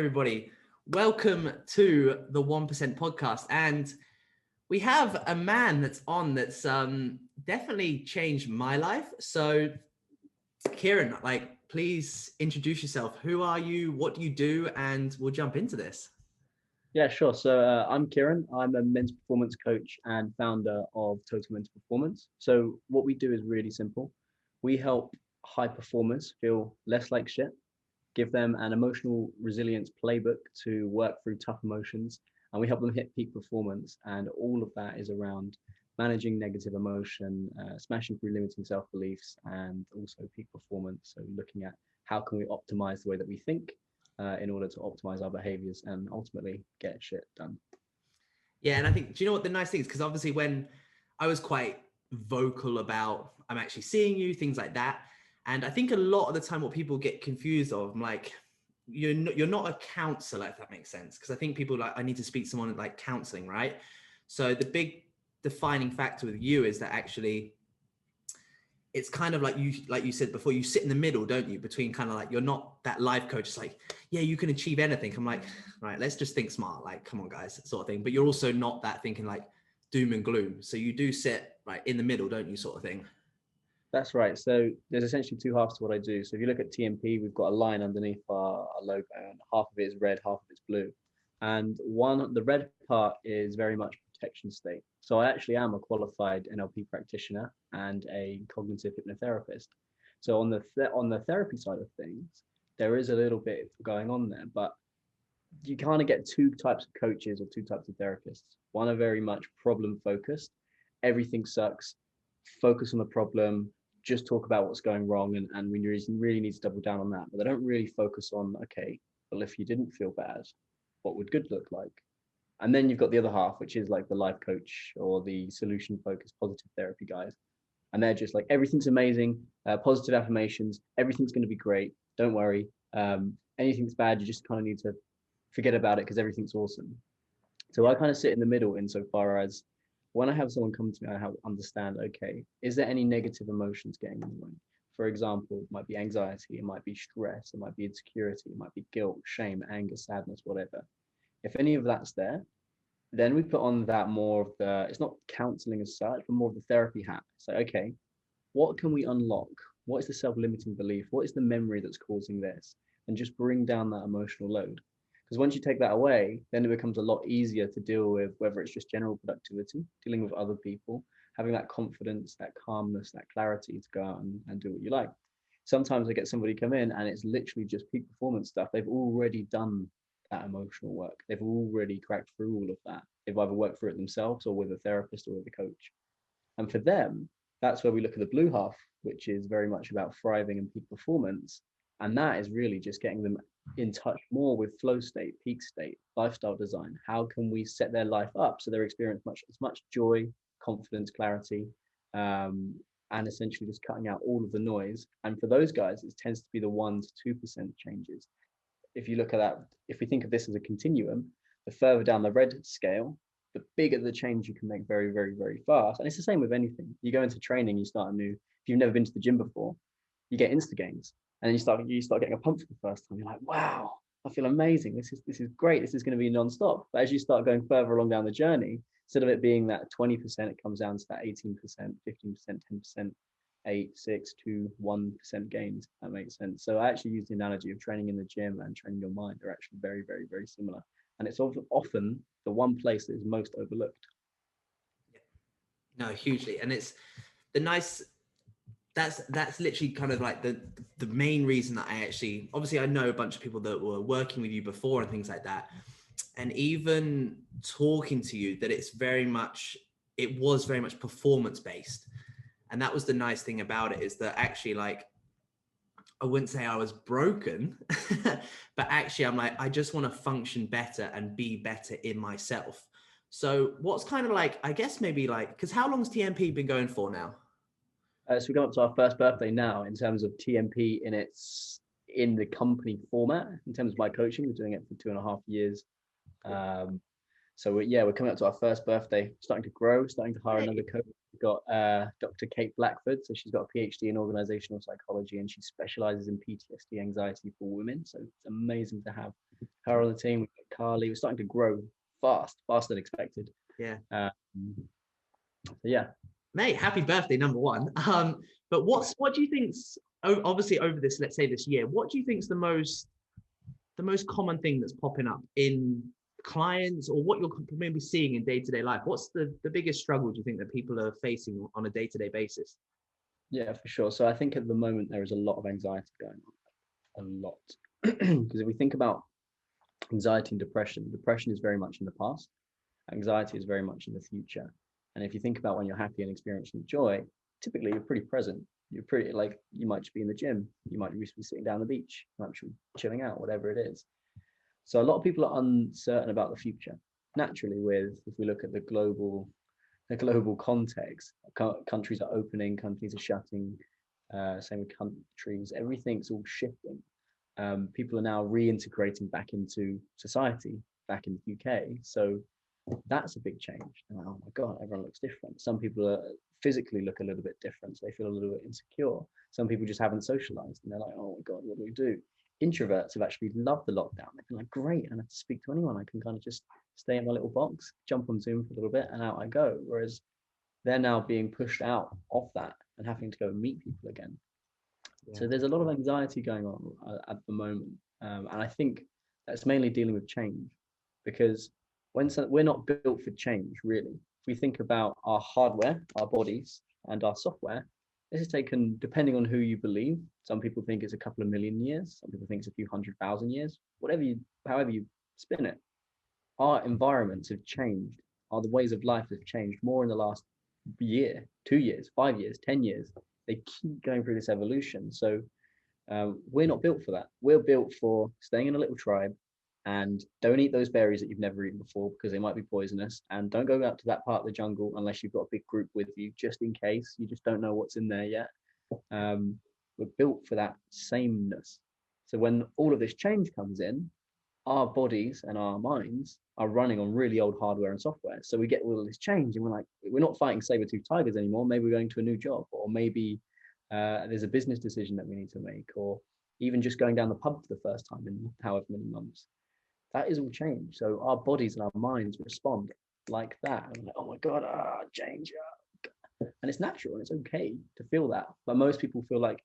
everybody. Welcome to the 1% podcast. And we have a man that's on that's definitely changed my life. So, Kyran, please introduce yourself. Who are you? What do you do? And we'll jump into this. Yeah, sure. So I'm Kyran. I'm a men's performance coach and founder of Total Mental Performance. So what we do is really simple. We help high performers feel less like shit, give them an emotional resilience playbook to work through tough emotions, and we help them hit peak performance. And all of that is around managing negative emotion, smashing through limiting self-beliefs, and also peak performance. So looking at how can we optimize the way that we think in order to optimize our behaviors and ultimately get shit done. Yeah, and I think, do you know what the nice thing is? Because obviously when I was quite vocal about I'm actually seeing you, things like that. And I think a lot of the time what people get confused of, I'm like, you're not a counselor, if that makes sense. Because I think people like, I need to speak to someone like counseling, right? So the big defining factor with you is that actually it's kind of like you said before, you sit in the middle, don't you? Between kind of like, you're not that life coach. It's like, yeah, you can achieve anything. I'm like, right, let's just think smart. Like, come on, guys, sort of thing. But you're also not that thinking like doom and gloom. So you do sit right in the middle, don't you, sort of thing? That's right. So there's essentially two halves to what I do. So if you look at TMP, we've got a line underneath our logo, and half of it is red, half of it's blue. And the red part is very much protection state. So I actually am a qualified NLP practitioner and a cognitive hypnotherapist. So on the therapy side of things, there is a little bit going on there, but you kind of get two types of coaches or two types of therapists. One are very much problem focused. Everything sucks. Focus on the problem, just talk about what's going wrong, and we really need to double down on that. But they don't really focus on, okay, well, if you didn't feel bad, what would good look like? And then you've got the other half, which is like the life coach or the solution focused positive therapy guys. And they're just like, everything's amazing, positive affirmations, everything's going to be great. Don't worry. Anything that's bad, you just kind of need to forget about it because everything's awesome. So I kind of sit in the middle insofar as when I have someone come to me, I have to understand, okay, is there any negative emotions getting in the way? For example, it might be anxiety, it might be stress, it might be insecurity, it might be guilt, shame, anger, sadness, whatever. If any of that's there, then we put on that more of the, it's not counseling as such, but more of the therapy hat. So, okay, what can we unlock? What is the self-limiting belief? What is the memory that's causing this? And just bring down that emotional load. Because once you take that away, then it becomes a lot easier to deal with, whether it's just general productivity, dealing with other people, having that confidence, that calmness, that clarity to go out and do what you like. Sometimes I get somebody come in and it's literally just peak performance stuff. They've already done that emotional work. They've already cracked through all of that. They've either worked through it themselves or with a therapist or with a coach. And for them, that's where we look at the blue half, which is very much about thriving and peak performance. And that is really just getting them in touch more with flow state, peak state, lifestyle design. How can we set their life up so they're experiencing as much joy, confidence, clarity, and essentially just cutting out all of the noise. And for those guys, it tends to be the 1 to 2% changes. If you look at that, if we think of this as a continuum, the further down the red scale, the bigger the change you can make very, very, very fast. And it's the same with anything. You go into training, you start if you've never been to the gym before, you get insta gains. And then you start getting a pump for the first time. You're like, wow, I feel amazing. This is great. This is going to be non-stop. But as you start going further along down the journey, instead of it being that 20%, it comes down to that 18%, 15%, 10%, 8, 6, 2, 1% gains. That makes sense. So I actually use the analogy of training in the gym and training your mind. They're actually very, very, very similar. And it's often the one place that is most overlooked. No, hugely. And it's the nice, that's literally kind of like the main reason that I actually, obviously I know a bunch of people that were working with you before and things like that. And even talking to you, that it was very much performance based. And that was the nice thing about it, is that actually, like, I wouldn't say I was broken, but actually I'm like, I just want to function better and be better in myself. So what's kind of like, I guess maybe like, because how long's TMP been going for now? So we come up to our first birthday now in terms of TMP in the company format. In terms of my coaching, we're doing it for 2.5 years. So we're coming up to our first birthday, starting to grow, starting to hire another coach. We've got Dr. Kate Blackford. So she's got a PhD in organizational psychology and she specializes in PTSD, anxiety for women. So it's amazing to have her on the team. We've got Carly. We're starting to grow fast, faster than expected. Yeah. So yeah. Mate, happy birthday, number one. But what do you think's obviously over this, let's say this year, what do you think's the most common thing that's popping up in clients, or what you're maybe seeing in day-to-day life? What's the biggest struggle do you think that people are facing on a day-to-day basis? Yeah, for sure. So I think at the moment there is a lot of anxiety going on, a lot. Because if we think about anxiety and depression, depression is very much in the past, anxiety is very much in the future. And if you think about when you're happy and experiencing joy, typically you're pretty present. You're pretty, like, you might just be in the gym, you might be sitting down the beach, you might be chilling out, whatever it is. So a lot of people are uncertain about the future. Naturally, if we look at the global context, countries are opening, countries are shutting, same with countries, everything's all shifting. People are now reintegrating back into society, back in the UK. So that's a big change. And oh my God, everyone looks different. Some people physically look a little bit different, so they feel a little bit insecure. Some people just haven't socialized and they're like, oh my God, what do we do? Introverts have actually loved the lockdown. They've been like, great, I don't have to speak to anyone. I can kind of just stay in my little box, jump on Zoom for a little bit, and out I go. Whereas they're now being pushed out of that and having to go and meet people again. Yeah. So there's a lot of anxiety going on at the moment. And I think that's mainly dealing with change, because we're not built for change, really. If we think about our hardware, our bodies, and our software, this has taken, depending on who you believe, some people think it's a couple of million years, some people think it's a few 100,000 years, however you spin it. Our environments have changed. The ways of life have changed more in the last year, 2 years, 5 years, 10 years. They keep going through this evolution. So we're not built for that. We're built for staying in a little tribe, and don't eat those berries that you've never eaten before because they might be poisonous, and don't go out to that part of the jungle unless you've got a big group with you, just in case. You just don't know what's in there yet. We're built for that sameness. So when all of this change comes in, our bodies and our minds are running on really old hardware and software. So we get all of this change and we're like, we're not fighting saber-toothed tigers anymore. Maybe we're going to a new job, or maybe there's a business decision that we need to make, or even just going down the pub for the first time in however many months. That is all change. So our bodies and our minds respond like that. And like, oh my God, change. And it's natural and it's okay to feel that. But most people feel like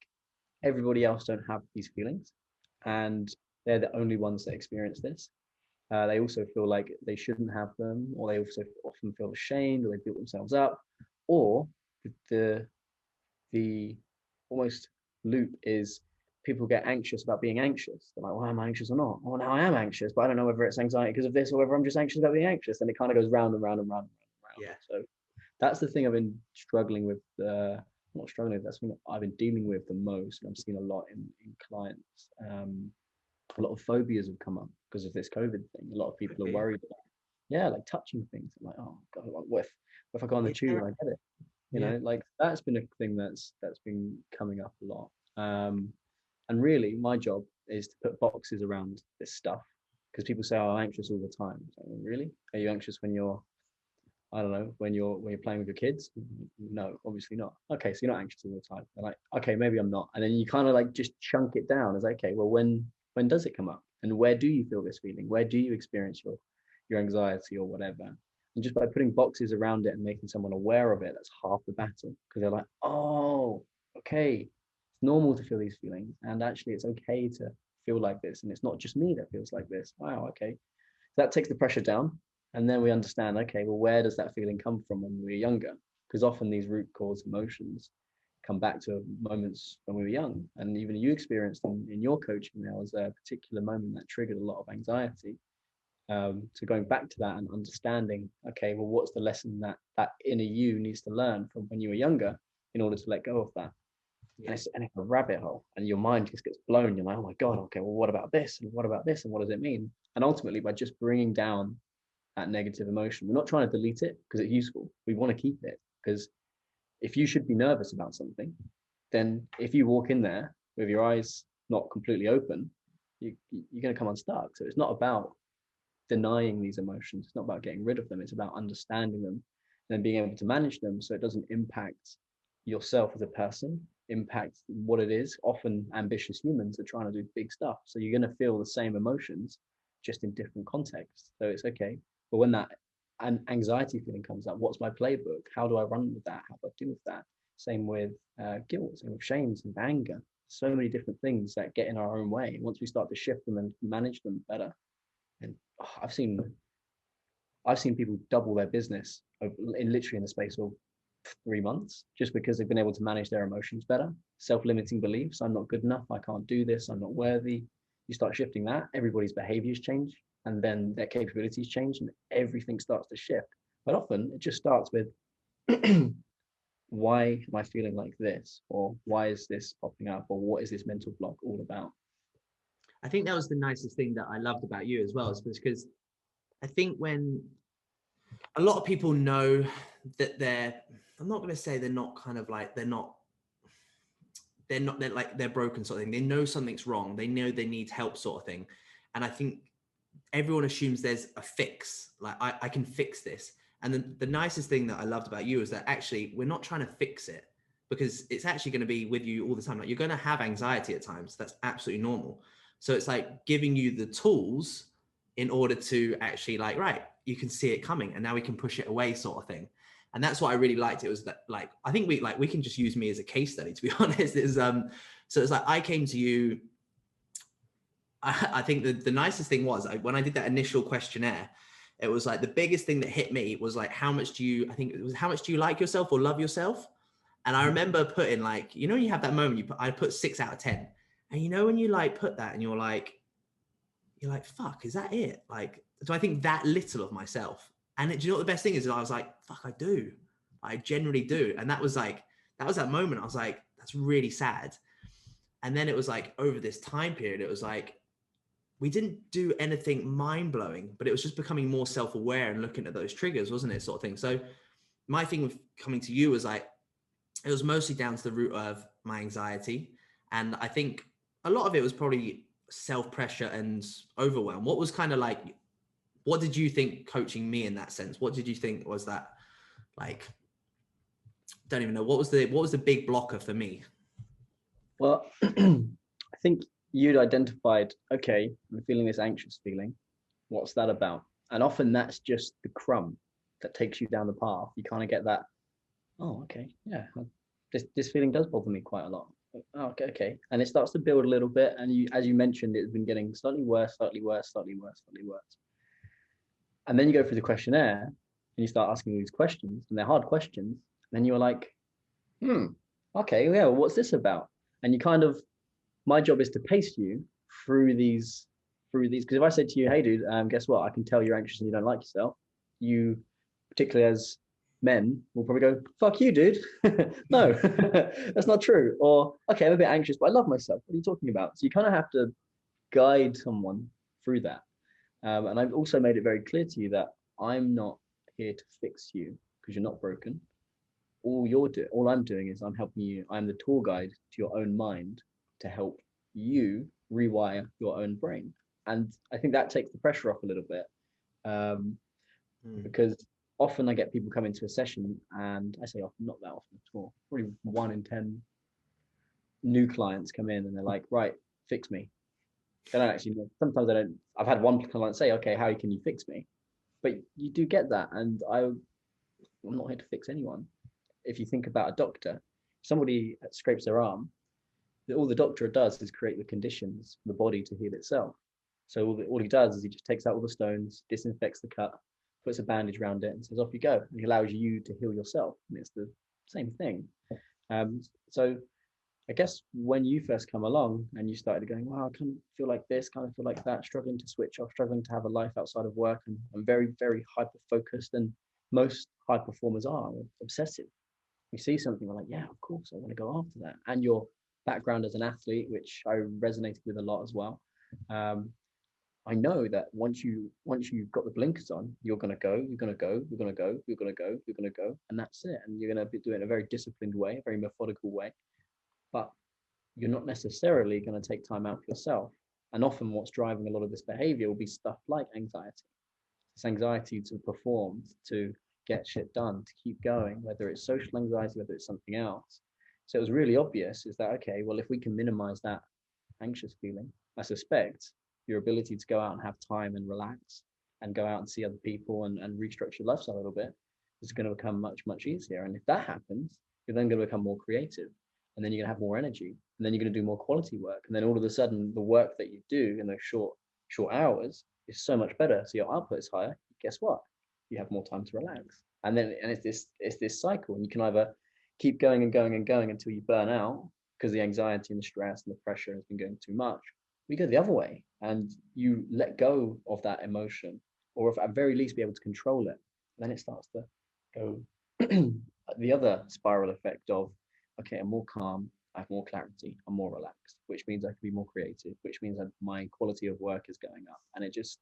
everybody else don't have these feelings, and they're the only ones that experience this. They also feel like they shouldn't have them, or they also often feel ashamed, or they build themselves up, or the almost loop is people get anxious about being anxious. They're like, well, am I anxious or not? Oh, now I am anxious, but I don't know whether it's anxiety because of this or whether I'm just anxious about being anxious. And it kind of goes round and round and round and round. Yeah. So that's the thing I've been struggling with. Not struggling with, that's the thing I've been dealing with the most. I'm seeing a lot in clients. A lot of phobias have come up because of this COVID thing. A lot of people are worried about, yeah, like touching things. I'm like, oh God, what if I go on the tube and I get it? You know, like that's been a thing that's been coming up a lot. And really, my job is to put boxes around this stuff, because people say, oh, I'm anxious all the time. So, really? Are you anxious when you're, I don't know, when you're playing with your kids? No, obviously not. Okay, so you're not anxious all the time. They're like, okay, maybe I'm not. And then you kind of like just chunk it down as, okay, well, when does it come up? And where do you feel this feeling? Where do you experience your anxiety or whatever? And just by putting boxes around it and making someone aware of it, that's half the battle. Because they're like, oh, okay, it's normal to feel these feelings. And actually, it's okay to feel like this. And it's not just me that feels like this. Wow, okay. So that takes the pressure down. And then we understand, okay, well, where does that feeling come from when we were younger? Because often these root cause emotions come back to moments when we were young. And even you experienced in your coaching, there was a particular moment that triggered a lot of anxiety. So going back to that and understanding, okay, well, what's the lesson that inner you needs to learn from when you were younger in order to let go of that? Yeah. And it's a rabbit hole, and your mind just gets blown. You're like, oh my God, okay, well, what about this? And what about this? And what does it mean? And ultimately, by just bringing down that negative emotion, we're not trying to delete it because it's useful. We want to keep it, because if you should be nervous about something, then if you walk in there with your eyes not completely open, you're going to come unstuck. So it's not about denying these emotions. It's not about getting rid of them. It's about understanding them and then being able to manage them so it doesn't impact yourself as a person, impact what it is. Often ambitious humans are trying to do big stuff. So you're going to feel the same emotions, just in different contexts. So it's okay. But when that an anxiety feeling comes up, what's my playbook? How do I run with that? How do I deal with that? Same with guilt, same with shame, same with anger. So many different things that get in our own way. Once we start to shift them and manage them better, and I've seen people double their business in literally in the space of 3 months, just because they've been able to manage their emotions better. Self-limiting beliefs: I'm not good enough, I can't do this, I'm not worthy. You start shifting that, everybody's behaviors change, and then their capabilities change, and everything starts to shift. But often it just starts with why am I feeling like this, or why is this popping up, or what is this mental block all about? I think that was the nicest thing that I loved about you as well, is because I think when a lot of people know that I'm not going to say they're not kind of like, they're like, they're broken sort of thing. They know something's wrong. They know they need help sort of thing. And I think everyone assumes there's a fix. Like, I can fix this. And the nicest thing that I loved about you is that actually we're not trying to fix it, because it's actually going to be with you all the time. Like, you're going to have anxiety at times. That's absolutely normal. So it's like giving you the tools in order to actually, like, right, you can see it coming and now we can push it away sort of thing. And that's what I really liked. It was that, like, I think we can just use me as a case study, to be honest. So it's like, I came to you. I think the nicest thing was, when I did that initial questionnaire, it was like the biggest thing that hit me was like, how much do you like yourself or love yourself? And I remember putting, like, you have that moment I put 6 out of 10. And when you like put that and you're like, fuck, is that it? Like, do I think that little of myself? And do you know what the best thing is? I was like, fuck, I do. I generally do. And that was that moment. I was like, that's really sad. And then it was like, over this time period, it was like, we didn't do anything mind blowing, but it was just becoming more self-aware and looking at those triggers, wasn't it? Sort of thing. So my thing with coming to you was like, it was mostly down to the root of my anxiety. And I think a lot of it was probably self-pressure and overwhelm. What was kind of like, what did you think coaching me in that sense? What did you think was that, like, don't even know, what was the big blocker for me? Well, I think you'd identified, okay, I'm feeling this anxious feeling. What's that about? And often that's just the crumb that takes you down the path. You kind of get that, oh, okay, yeah, this feeling does bother me quite a lot. Oh, okay. And it starts to build a little bit. And you, as you mentioned, it's been getting slightly worse, slightly worse, slightly worse, slightly worse. And then you go through the questionnaire and you start asking these questions, and they're hard questions. And then you're like, okay, yeah, well, what's this about? And you kind of, my job is to pace you through these, because if I said to you, hey, dude, guess what? I can tell you're anxious and you don't like yourself. You, particularly as men, will probably go, fuck you, dude. No, that's not true. Or, okay, I'm a bit anxious, but I love myself. What are you talking about? So you kind of have to guide someone through that. And I've also made it very clear to you that I'm not here to fix you, because you're not broken. All I'm doing is I'm helping you. I'm the tour guide to your own mind to help you rewire your own brain. And I think that takes the pressure off a little bit, because often I get people come into a session, and I say often, not that often at all, probably 1 in 10 new clients come in and they're like, right, fix me. They don't actually know. Sometimes I don't. I've had one client say, okay, how can you fix me? But you do get that. And I'm not here to fix anyone. If you think about a doctor, somebody scrapes their arm, all the doctor does is create the conditions for the body to heal itself. So all he does is he just takes out all the stones, disinfects the cut, puts a bandage around it, and says, off you go. And he allows you to heal yourself. And it's the same thing. So I guess when you first come along and you started going, wow, I kind of feel like this, kind of feel like that, struggling to switch off, struggling to have a life outside of work, and I'm very, very hyper focused, and most high performers are obsessive. We see something, we're like, yeah, of course, I want to go after that. And your background as an athlete, which I resonated with a lot as well. I know that once you've got the blinkers on, you're going to go, and that's it. And you're going to be doing it in a very disciplined way, a very methodical way. But you're not necessarily going to take time out for yourself. And often what's driving a lot of this behavior will be stuff like anxiety. It's anxiety to perform, to get shit done, to keep going, whether it's social anxiety, whether it's something else. So it was really obvious is that, okay, well, if we can minimize that anxious feeling, I suspect your ability to go out and have time and relax and go out and see other people and restructure your lifestyle a little bit is going to become much, much easier. And if that happens, you're then going to become more creative, and then you're going to have more energy, and then you're going to do more quality work. And then all of a sudden, the work that you do in those short hours is so much better. So your output is higher. Guess what? You have more time to relax. And then, and it's this cycle, and you can either keep going and going and going until you burn out because the anxiety and the stress and the pressure has been going too much. We go the other way and you let go of that emotion, or if at very least be able to control it. Then it starts to go the other spiral effect of, okay, I'm more calm, I have more clarity, I'm more relaxed, which means I can be more creative, which means that my quality of work is going up, and it just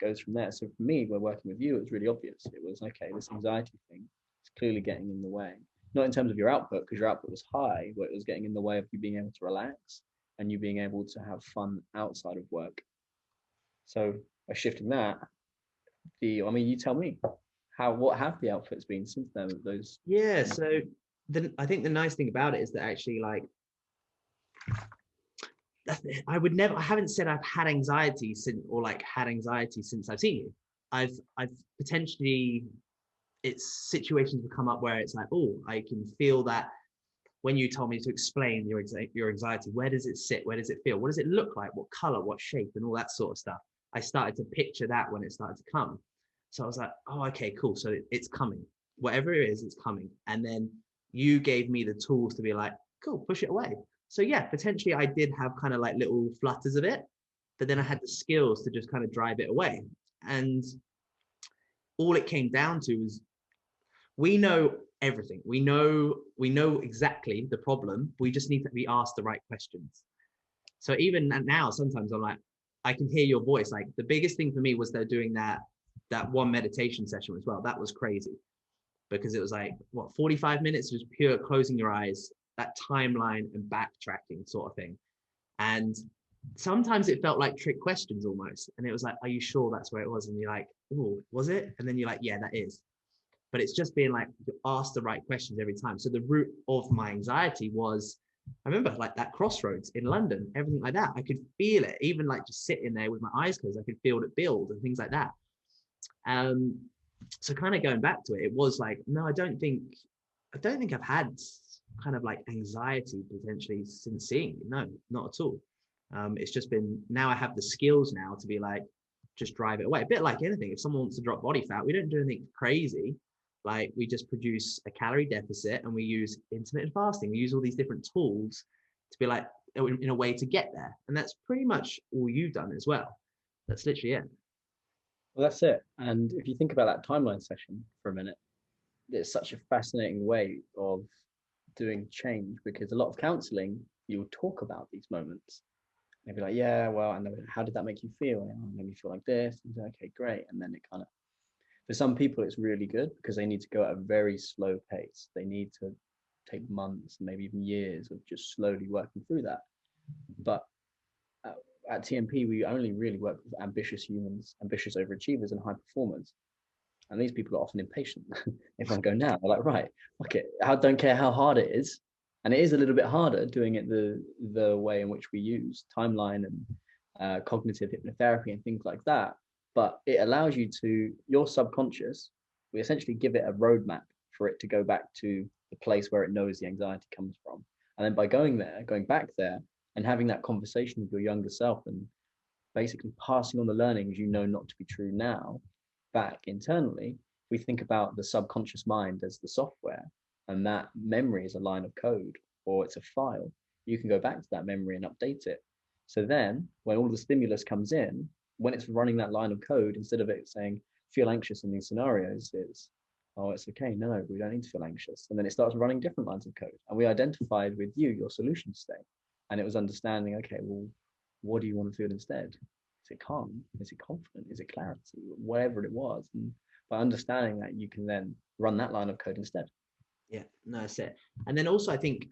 goes from there. So for me, when working with you, it was really obvious. It was, okay, this anxiety thing is clearly getting in the way. Not in terms of your output, because your output was high, but it was getting in the way of you being able to relax and you being able to have fun outside of work. So by shifting that, you tell me, what have the outputs been since then? Those so I think the nice thing about it is that actually, like, I haven't said I've had anxiety since I've seen you. I've potentially, it's situations will come up where it's like, oh, I can feel that when you told me to explain your anxiety, where does it sit? Where does it feel? What does it look like? What color, what shape, and all that sort of stuff. I started to picture that when it started to come. So I was like, oh, okay, cool. So it's coming. Whatever it is, it's coming. And then you gave me the tools to be like, cool, push it away. So yeah, potentially I did have kind of like little flutters of it, but then I had the skills to just kind of drive it away. And all it came down to was, we know everything. We know exactly the problem. We just need to be asked the right questions. So even now, sometimes I'm like, I can hear your voice. Like, the biggest thing for me was they're doing that one meditation session as well. That was crazy, because it was like, what, 45 minutes, just pure closing your eyes, that timeline and backtracking sort of thing. And sometimes it felt like trick questions almost. And it was like, are you sure that's where it was? And you're like, oh, was it? And then you're like, yeah, that is. But it's just being like, ask the right questions every time. So the root of my anxiety was, I remember like that crossroads in London, everything like that. I could feel it, even like just sitting there with my eyes closed, I could feel it build and things like that. So kind of going back to it, it was like, no, I don't think I've had kind of like anxiety potentially since seeing you. No, not at all. It's just been, now I have the skills now to be like, just drive it away. A bit like anything. If someone wants to drop body fat, we don't do anything crazy. Like, we just produce a calorie deficit and we use intermittent fasting. We use all these different tools to be like, in a way to get there. And that's pretty much all you've done as well. That's literally it. Well, that's it. And if you think about that timeline session for a minute, it's such a fascinating way of doing change, because a lot of counseling, you'll talk about these moments. They'll be like, yeah, well, and how did that make you feel? And, oh, it made me feel like this. And okay, great. And then it kind of, for some people, it's really good because they need to go at a very slow pace. They need to take months, maybe even years of just slowly working through that. But at TMP, we only really work with ambitious humans, ambitious overachievers, and high performers. And these people are often impatient. If I go now, they're like, right, okay, I don't care how hard it is. And it is a little bit harder doing it the way in which we use timeline and cognitive hypnotherapy and things like that. But it allows you to, your subconscious, we essentially give it a roadmap for it to go back to the place where it knows the anxiety comes from. And then by going back there and having that conversation with your younger self and basically passing on the learnings you know not to be true now back internally, we think about the subconscious mind as the software, and that memory is a line of code or it's a file. You can go back to that memory and update it. So then when all the stimulus comes in, when it's running that line of code, instead of it saying feel anxious in these scenarios, it's, oh, it's okay, no, we don't need to feel anxious. And then it starts running different lines of code. And we identified with you your solution state. And it was understanding, okay, well, what do you want to feel instead? Is it calm? Is it confident? Is it clarity? Whatever it was. And by understanding that, you can then run that line of code instead. Yeah, no, that's it. And then also, I think,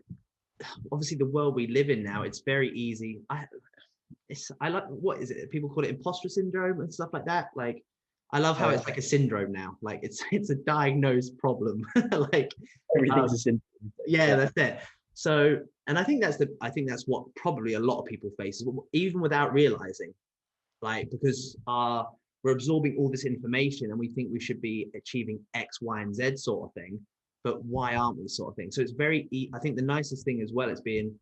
obviously, the world we live in now, it's very easy. I like, what is it? People call it imposter syndrome and stuff like that. Like, I love how it's like a syndrome now. Like, it's a diagnosed problem. Like, everything's a syndrome. Yeah, that's it. So, and I think that's what probably a lot of people face, even without realizing. like because we're absorbing all this information and we think we should be achieving X, Y, and Z sort of thing, but why aren't we sort of thing? So it's I think the nicest thing as well is being,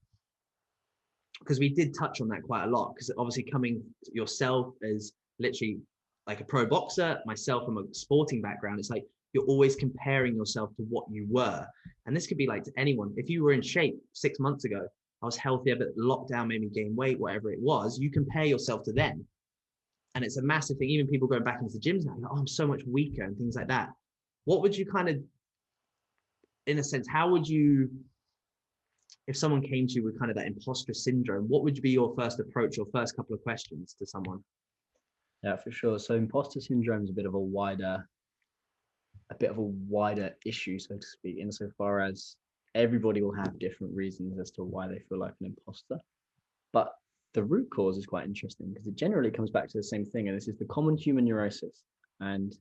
because we did touch on that quite a lot, because obviously coming yourself as literally like a pro boxer, myself from a sporting background, it's like you're always comparing yourself to what you were. And this could be like to anyone. If you were in shape 6 months ago, I was healthier, but lockdown made me gain weight, whatever it was, you compare yourself to them. And it's a massive thing. Even people going back into the gyms now, like, oh, I'm so much weaker and things like that. What would you kind of, in a sense, how would you, if someone came to you with kind of that imposter syndrome, what would be your first approach or first couple of questions to someone? Yeah, for sure. So imposter syndrome is a bit of a wider issue, so to speak, insofar as everybody will have different reasons as to why they feel like an imposter. But the root cause is quite interesting because it generally comes back to the same thing, and this is the common human neurosis. And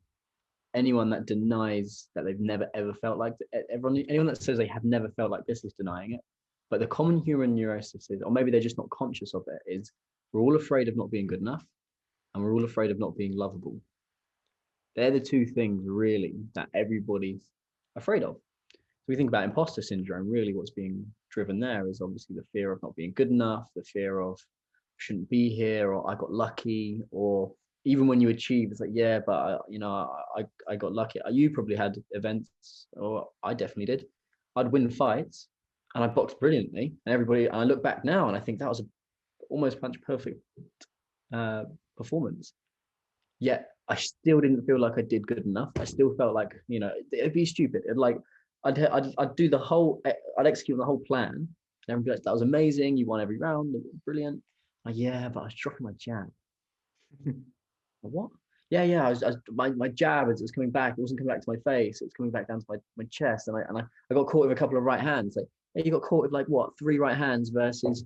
anyone that denies that they've never ever felt like anyone that says they have never felt like this is denying it. But the common human neurosis is, or maybe they're just not conscious of it, is we're all afraid of not being good enough, and we're all afraid of not being lovable. They're the two things really that everybody's afraid of. So we think about imposter syndrome, really what's being driven there is obviously the fear of not being good enough, the fear of shouldn't be here, or I got lucky, or even when you achieve, it's like, yeah, but I got lucky. You probably had events, or I definitely did. I'd win fights and I boxed brilliantly, and I look back now and I think that was almost punch perfect performance. Yet I still didn't feel like I did good enough. I still felt like, it'd be stupid. I'd do the whole, I'd execute the whole plan. And be like, that was amazing. You won every round. Brilliant. Like, yeah, but I was dropping my jab. What? Yeah. My jab was coming back. It wasn't coming back to my face. It was coming back down to my chest. And I got caught with a couple of right hands. Like, hey, you got caught with like what? 3 right hands versus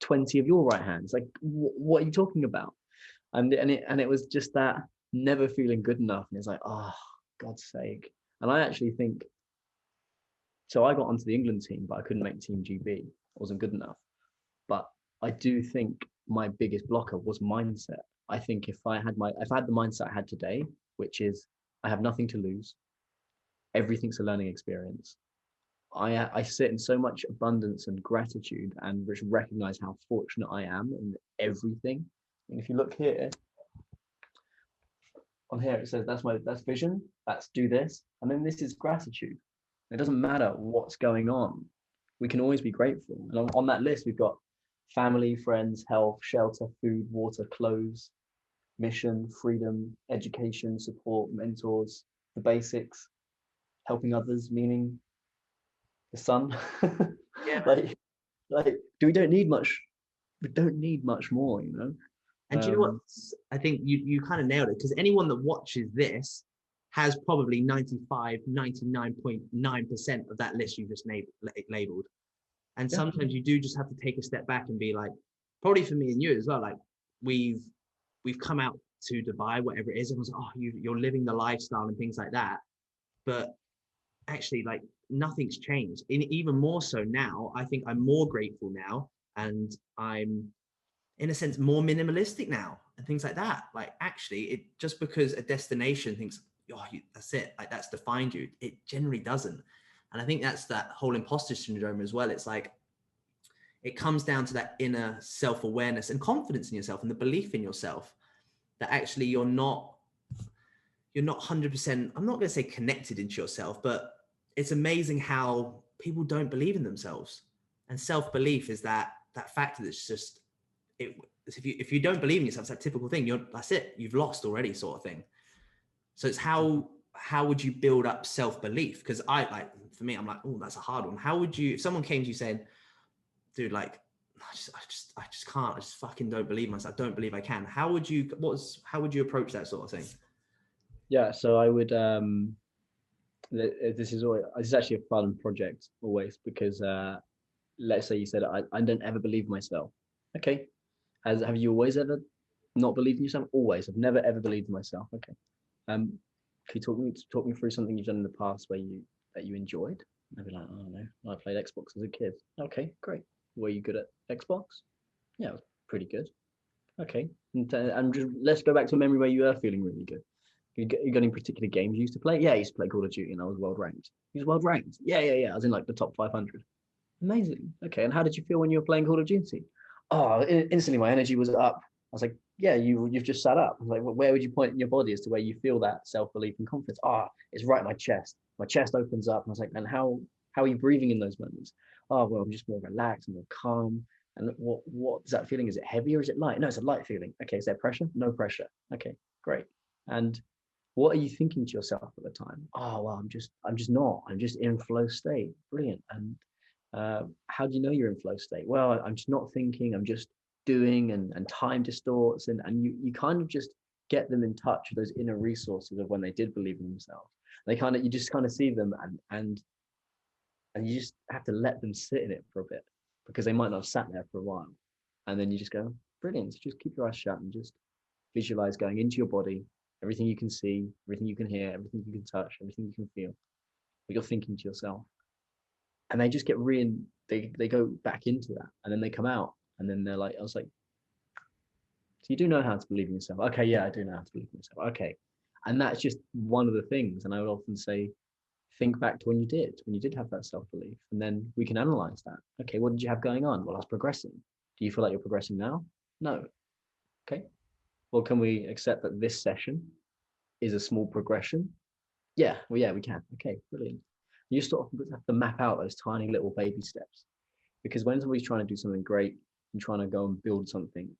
20 of your right hands. Like, what are you talking about? And it was just that never feeling good enough. And it's like, oh, God's sake. And I actually think, so I got onto the England team, but I couldn't make Team GB. I wasn't good enough. But I do think my biggest blocker was mindset. I think if I had the mindset I had today, which is I have nothing to lose, everything's a learning experience. I sit in so much abundance and gratitude and just recognize how fortunate I am in everything. And if you look here, on here it says that's vision, that's do this, and then this is gratitude. It doesn't matter what's going on, we can always be grateful. And on that list we've got family, friends, health, shelter, food, water, clothes, mission, freedom, education, support, mentors, the basics, helping others, meaning the sun. Yeah. We don't need much more, And do you know what? I think you kind of nailed it, because anyone that watches this has probably 95, 99.9% of that list you just labeled. And sometimes you do just have to take a step back and be like, probably for me and you as well, like we've come out to Dubai, whatever it is, everyone's like, oh, you're living the lifestyle and things like that. But actually, like, nothing's changed. Even more so now, I think I'm more grateful now, and I'm in a sense more minimalistic now and things like that. Like, actually, it just because a destination thinks, oh, that's it, like that's defined you, it generally doesn't. And I think that's that whole imposter syndrome as well. It's like it comes down to that inner self-awareness and confidence in yourself and the belief in yourself that actually you're not 100%, I'm not going to say connected into yourself, but it's amazing how people don't believe in themselves. And self-belief is that factor that's just, if you don't believe in yourself, it's that typical thing. That's it. You've lost already, sort of thing. So it's how would you build up self-belief? Because for me, I'm like, oh, that's a hard one. How would you, if someone came to you saying, dude, like, I just can't, I just fucking don't believe myself, I don't believe I can. How would you approach that sort of thing? Yeah, so I would this is actually a fun project always, because let's say you said I don't ever believe myself. Okay. Have you always ever not believed in yourself? Always. I've never ever believed in myself. Okay. Can you talk me through something you've done in the past that you enjoyed? Maybe like, I don't know, I played Xbox as a kid. Okay, great. Were you good at Xbox? Yeah, it was pretty good. Okay. And just let's go back to a memory where you were feeling really good. You got any particular games you used to play? Yeah, I used to play Call of Duty and I was world ranked. You was world ranked? Yeah. I was in like the top 500. Amazing. Okay. And how did you feel when you were playing Call of Duty? Oh, instantly my energy was up. I was like, yeah, you've just sat up. I was like, well, where would you point in your body as to where you feel that self-belief and confidence? It's right in my chest. My chest opens up. And I was like, and how are you breathing in those moments? Oh, well, I'm just more relaxed and more calm. And what is that feeling? Is it heavy or is it light? No, it's a light feeling. Okay, is there pressure? No pressure. Okay, great. And what are you thinking to yourself at the time? Oh, well, I'm just in flow state. Brilliant. And how do you know you're in flow state? Well, I'm just not thinking, I'm just doing, and time distorts, and you kind of just get them in touch with those inner resources of when they did believe in themselves. You just kind of see them, and you just have to let them sit in it for a bit, because they might not have sat there for a while. And then you just go, brilliant. So just keep your eyes shut and just visualize going into your body, everything you can see, everything you can hear, everything you can touch, everything you can feel, what you're thinking to yourself. And they just get they go back into that, and then they come out, and then they're like, I was like, so you do know how to believe in yourself? Okay, yeah, I do know how to believe in myself. Okay. And that's just one of the things. And I would often say, think back to when you did have that self-belief, and then we can analyze that. Okay, what did you have going on? Well, I was progressing. Do you feel like you're progressing now? No. Okay. Well, can we accept that this session is a small progression? Yeah, well, yeah, we can. Okay, brilliant. You sort of have to map out those tiny little baby steps, because when somebody's trying to do something great and trying to go and build something,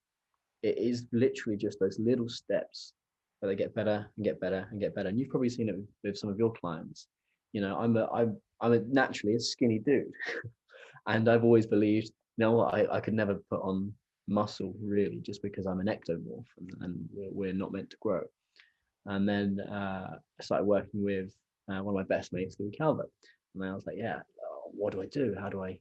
it is literally just those little steps where they get better and get better and get better. And you've probably seen it with some of your clients. You know, I'm a naturally a skinny dude, and I've always believed, you know what, I could never put on muscle really, just because I'm an ectomorph, and we're not meant to grow. And then I started working with one of my best mates, Louis Calvert. And I was like, yeah, what do I do? How do I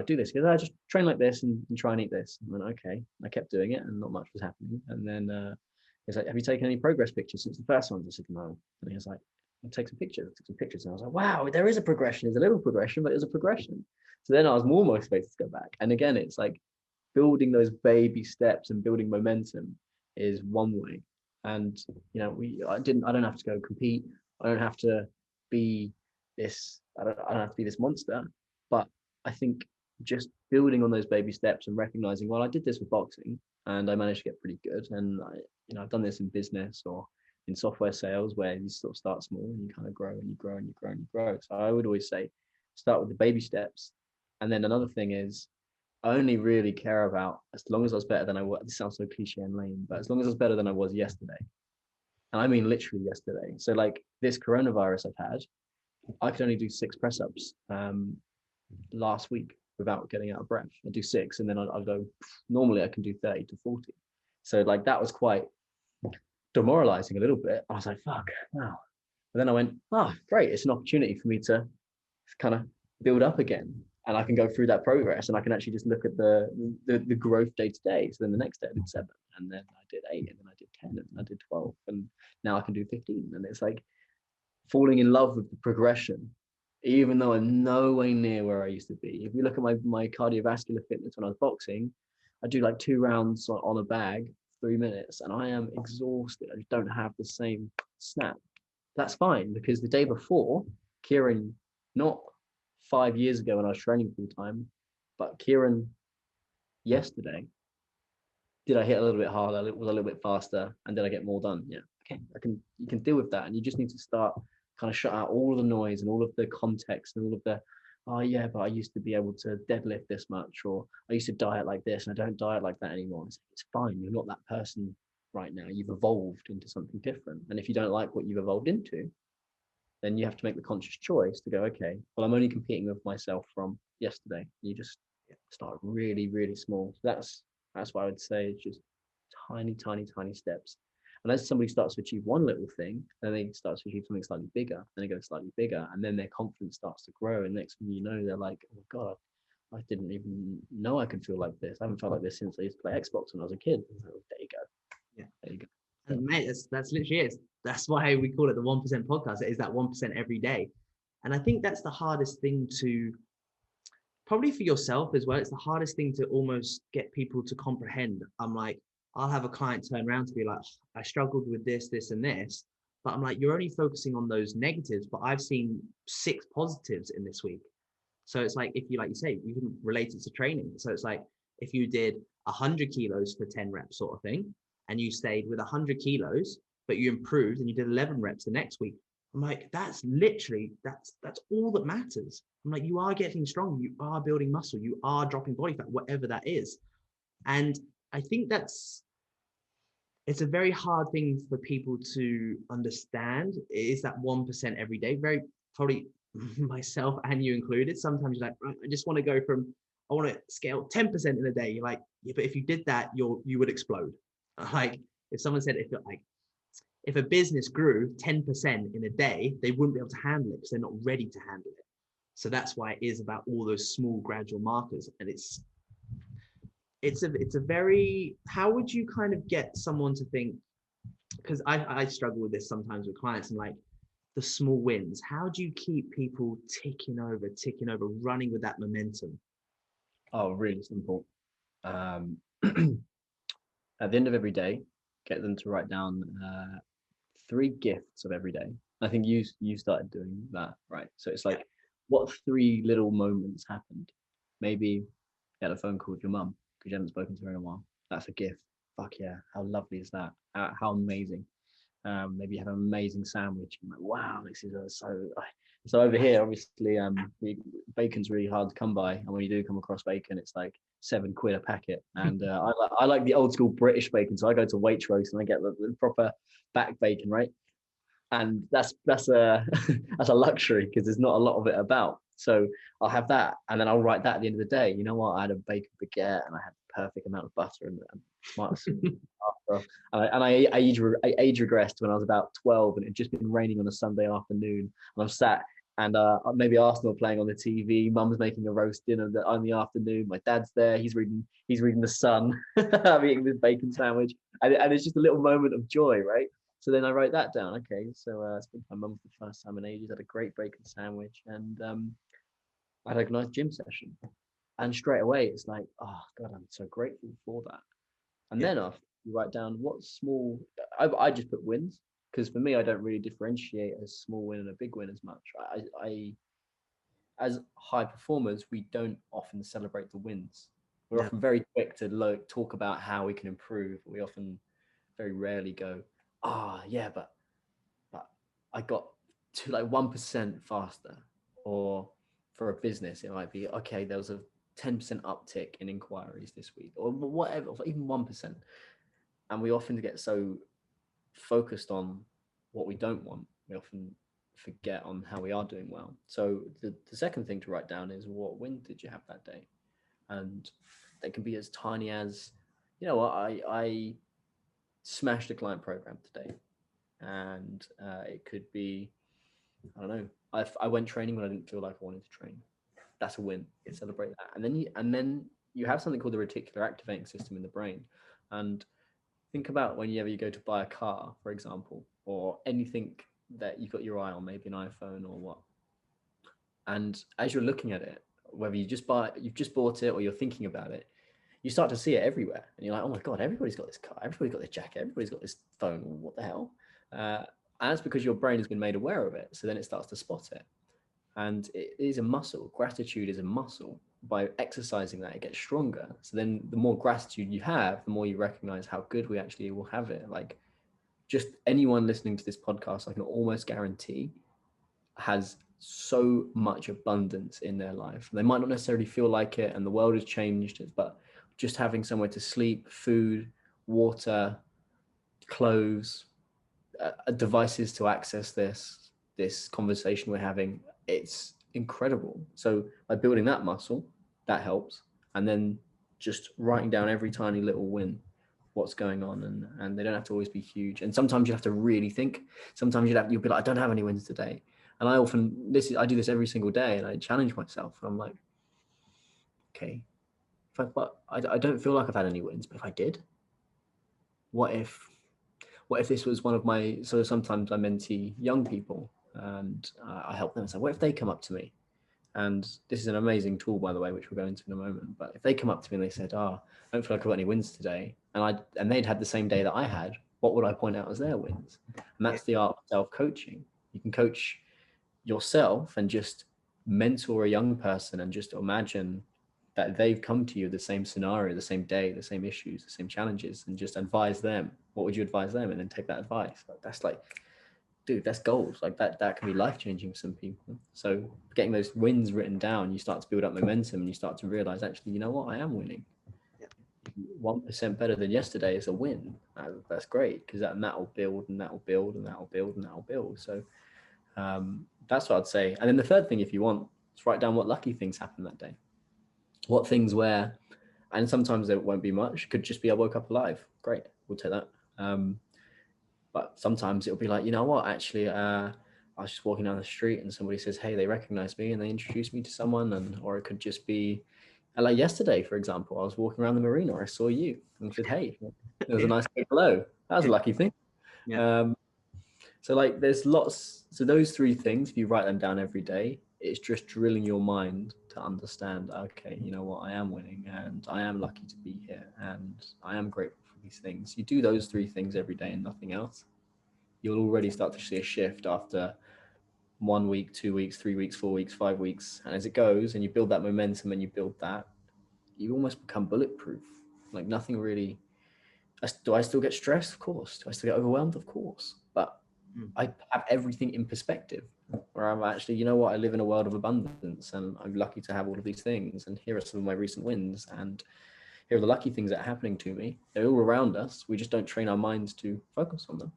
do this? Because I just train like this and try and eat this. And then, okay, I kept doing it and not much was happening. And then he's like, have you taken any progress pictures since the first one? I said, no. And he was like, I'll take some pictures. I took some pictures. And I was like, wow, there is a progression. There's a little progression, but there's a progression. So then I was more motivated to go back. And again, it's like building those baby steps and building momentum is one way. And you know, I don't have to go compete. I don't have to be I don't have to be this monster. But I think just building on those baby steps and recognizing, well, I did this with boxing and I managed to get pretty good. And I've done this in business or in software sales, where you sort of start small and you kind of grow and you grow and you grow and you grow. So I would always say, start with the baby steps. And then another thing is, I only really care about as long as I was better than I was. This sounds so cliche and lame, but as long as I was better than I was yesterday. And I mean literally yesterday. So like this coronavirus I've had, I could only do 6 press ups last week without getting out of breath. I do 6, and then I'll go. Normally I can do 30 to 40. So like that was quite demoralizing a little bit. I was like, fuck, wow. But then I went, great. It's an opportunity for me to kind of build up again, and I can go through that progress, and I can actually just look at the growth day to day. So then the next day I did 7, and then I did 8, and then I did 10, and I did 12, and now I can do 15. And it's like falling in love with the progression, even though I'm no way near where I used to be. If you look at my cardiovascular fitness when I was boxing, I do like 2 rounds on a bag, 3 minutes, and I am exhausted. I just don't have the same snap. That's fine, because the day before, Kyran, not 5 years ago when I was training full time, but Kyran yesterday, did I hit a little bit harder? Was a little bit faster, and did I get more done? Yeah, okay, you can deal with that, and you just need to start kind of shut out all of the noise and all of the context and all of the, oh yeah, but I used to be able to deadlift this much, or I used to diet like this, and I don't diet like that anymore. It's fine. You're not that person right now. You've evolved into something different, and if you don't like what you've evolved into, then you have to make the conscious choice to go, okay, well, I'm only competing with myself from yesterday. You just start really, really small. So that's what I would say. It's just tiny, tiny, tiny steps. And as somebody starts to achieve one little thing, then they start to achieve something slightly bigger, then they go slightly bigger, and then their confidence starts to grow. And next thing you know, they're like, oh God, I didn't even know I could feel like this. I haven't felt like this since I used to play Xbox when I was a kid. So, there you go. Yeah, there you go. And mate, that's literally it. That's why we call it the 1% podcast. It is that 1% every day. And I think that's the hardest thing to, probably for yourself as well, it's the hardest thing to almost get people to comprehend. I'm like, I'll have a client turn around to be like, I struggled with this, this, and this. But I'm like, you're only focusing on those negatives, but I've seen 6 positives in this week. So it's like, if you, like you say, you can relate it to training. So it's like, if you did 100 kilos for 10 reps sort of thing, and you stayed with 100 kilos, but you improved and you did 11 reps the next week. I'm like, that's literally, that's all that matters. I'm like, you are getting strong, you are building muscle, you are dropping body fat, whatever that is. And I think it's a very hard thing for people to understand. It is that 1% every day. Very probably myself and you included. Sometimes you're like, right, I just want to go from, I want to scale 10% in a day. You're like, yeah, but if you did that, you would explode. Like if someone said, if a business grew 10% in a day, they wouldn't be able to handle it because they're not ready to handle it. So that's why it is about all those small gradual markers. And it's a very, how would you kind of get someone to think, because I struggle with this sometimes with clients, and like the small wins, how do you keep people ticking over, running with that momentum? Oh, really simple. At the end of every day, get them to write down 3 gifts of every day. I think you started doing that, right? So it's like, what 3 little moments happened? Maybe you had a phone call with your mum because you hadn't spoken to her in a while. That's a gift. Fuck yeah! How lovely is that? How amazing. Maybe you have an amazing sandwich. I'm like, wow, this is so over here. Obviously, bacon's really hard to come by, and when you do come across bacon, it's like £7 a packet. And I like the old school British bacon, so I go to Waitrose and I get the proper back bacon, right? And that's a that's a luxury because there's not a lot of it about. So I'll have that, and then I'll write that at the end of the day. You know what? I had a bacon baguette, and I had the perfect amount of butter and I age regressed when I was about 12, and it had just been raining on a Sunday afternoon, and I'm sat and maybe Arsenal playing on the TV. Mum's making a roast dinner in the afternoon. My dad's there. He's reading The Sun. I'm eating this bacon sandwich, and it's just a little moment of joy, right? So then I write that down. Okay, so I spoke to my mum for the first time in ages. Had a great bacon sandwich, and I had a nice gym session. And straight away, it's like, oh God, I'm so grateful for that. And Yeah. then after you write down what small, I just put wins, because for me, I don't really differentiate a small win and a big win as much. As high performers, we don't often celebrate the wins. We're Yeah. often very quick to talk about how we can improve. We often very rarely go, yeah, but I got to like 1% faster. Or for a business, it might be, okay, there was a 10% uptick in inquiries this week, or whatever, or even 1%. And we often get so focused on what we don't want, we often forget on how we are doing well. So the second thing to write down is, what win did you have that day? And they can be as tiny as, I smashed a client program today. And it could be, I don't know, I went training when I didn't feel like I wanted to train. That's a win. You celebrate that. And then you have something called the reticular activating system in the brain. And think about whenever you go to buy a car, for example, or anything that you've got your eye on, maybe an iPhone or what. And as you're looking at it, whether you've just bought it or you're thinking about it, you start to see it everywhere. And you're like, oh my God, everybody's got this car, everybody's got this jacket, everybody's got this phone. What the hell? And that's because your brain has been made aware of it. So then it starts to spot it. And it is a muscle. Gratitude is a muscle. By exercising that, it gets stronger. So then the more gratitude you have, the more you recognize how good we actually will have it. Like, just anyone listening to this podcast, I can almost guarantee, has so much abundance in their life. They might not necessarily feel like it, and the world has changed, but just having somewhere to sleep, food, water, clothes, devices to access this conversation we're having, it's incredible. So by building that muscle, that helps. And then just writing down every tiny little win, what's going on, and they don't have to always be huge. And sometimes you have to really think. Sometimes you'll be like, I don't have any wins today. And I do this every single day, and I challenge myself. And I'm like, okay, but I don't feel like I've had any wins. But if I did, what if this was one of my, so sometimes I mentee young people, and I help them. So what if they come up to me? And this is an amazing tool, by the way, which we'll go into in a moment. But if they come up to me and they said, I don't feel like I've got any wins today. and they'd had the same day that I had, what would I point out as their wins? And Yeah. that's the art of self-coaching. You can coach yourself and just mentor a young person and just imagine that they've come to you the same scenario, the same day, the same issues, the same challenges, and just advise them. What would you advise them? And then take that advice. Like, that's like, dude, that's gold. Like that can be life-changing for some people. So getting those wins written down, you start to build up momentum and you start to realize, actually, you know what, I am winning. 1% better than yesterday is a win. That's great, because that will build and that will build and that will build and that will build. So that's what I'd say. And then the third thing, if you want, is write down what lucky things happened that day. What things were, and sometimes there won't be much. It could just be I woke up alive. Great, we'll take that. But sometimes it'll be like, you know what, actually, I was just walking down the street and somebody says, hey, they recognize me and they introduce me to someone. And or it could just be, like yesterday, for example, I was walking around the marina, I saw you and said, hey, there was a nice big hello. That was a lucky thing. Yeah. So like there's lots, so those three things, if you write them down every day, it's just drilling your mind to understand, okay, you know what, I am winning and I am lucky to be here and I am grateful for these things. You do those three things every day and nothing else, you'll already start to see a shift after 1 week, 2 weeks, 3 weeks, 4 weeks, 5 weeks. And as it goes and you build that momentum and you build that, you almost become bulletproof. Like nothing really, do I still get stressed? Of course. Do I still get overwhelmed? Of course. But I have everything in perspective where I'm actually, you know what, I live in a world of abundance and I'm lucky to have all of these things. And here are some of my recent wins. And here are the lucky things that are happening to me. They're all around us. We just don't train our minds to focus on them.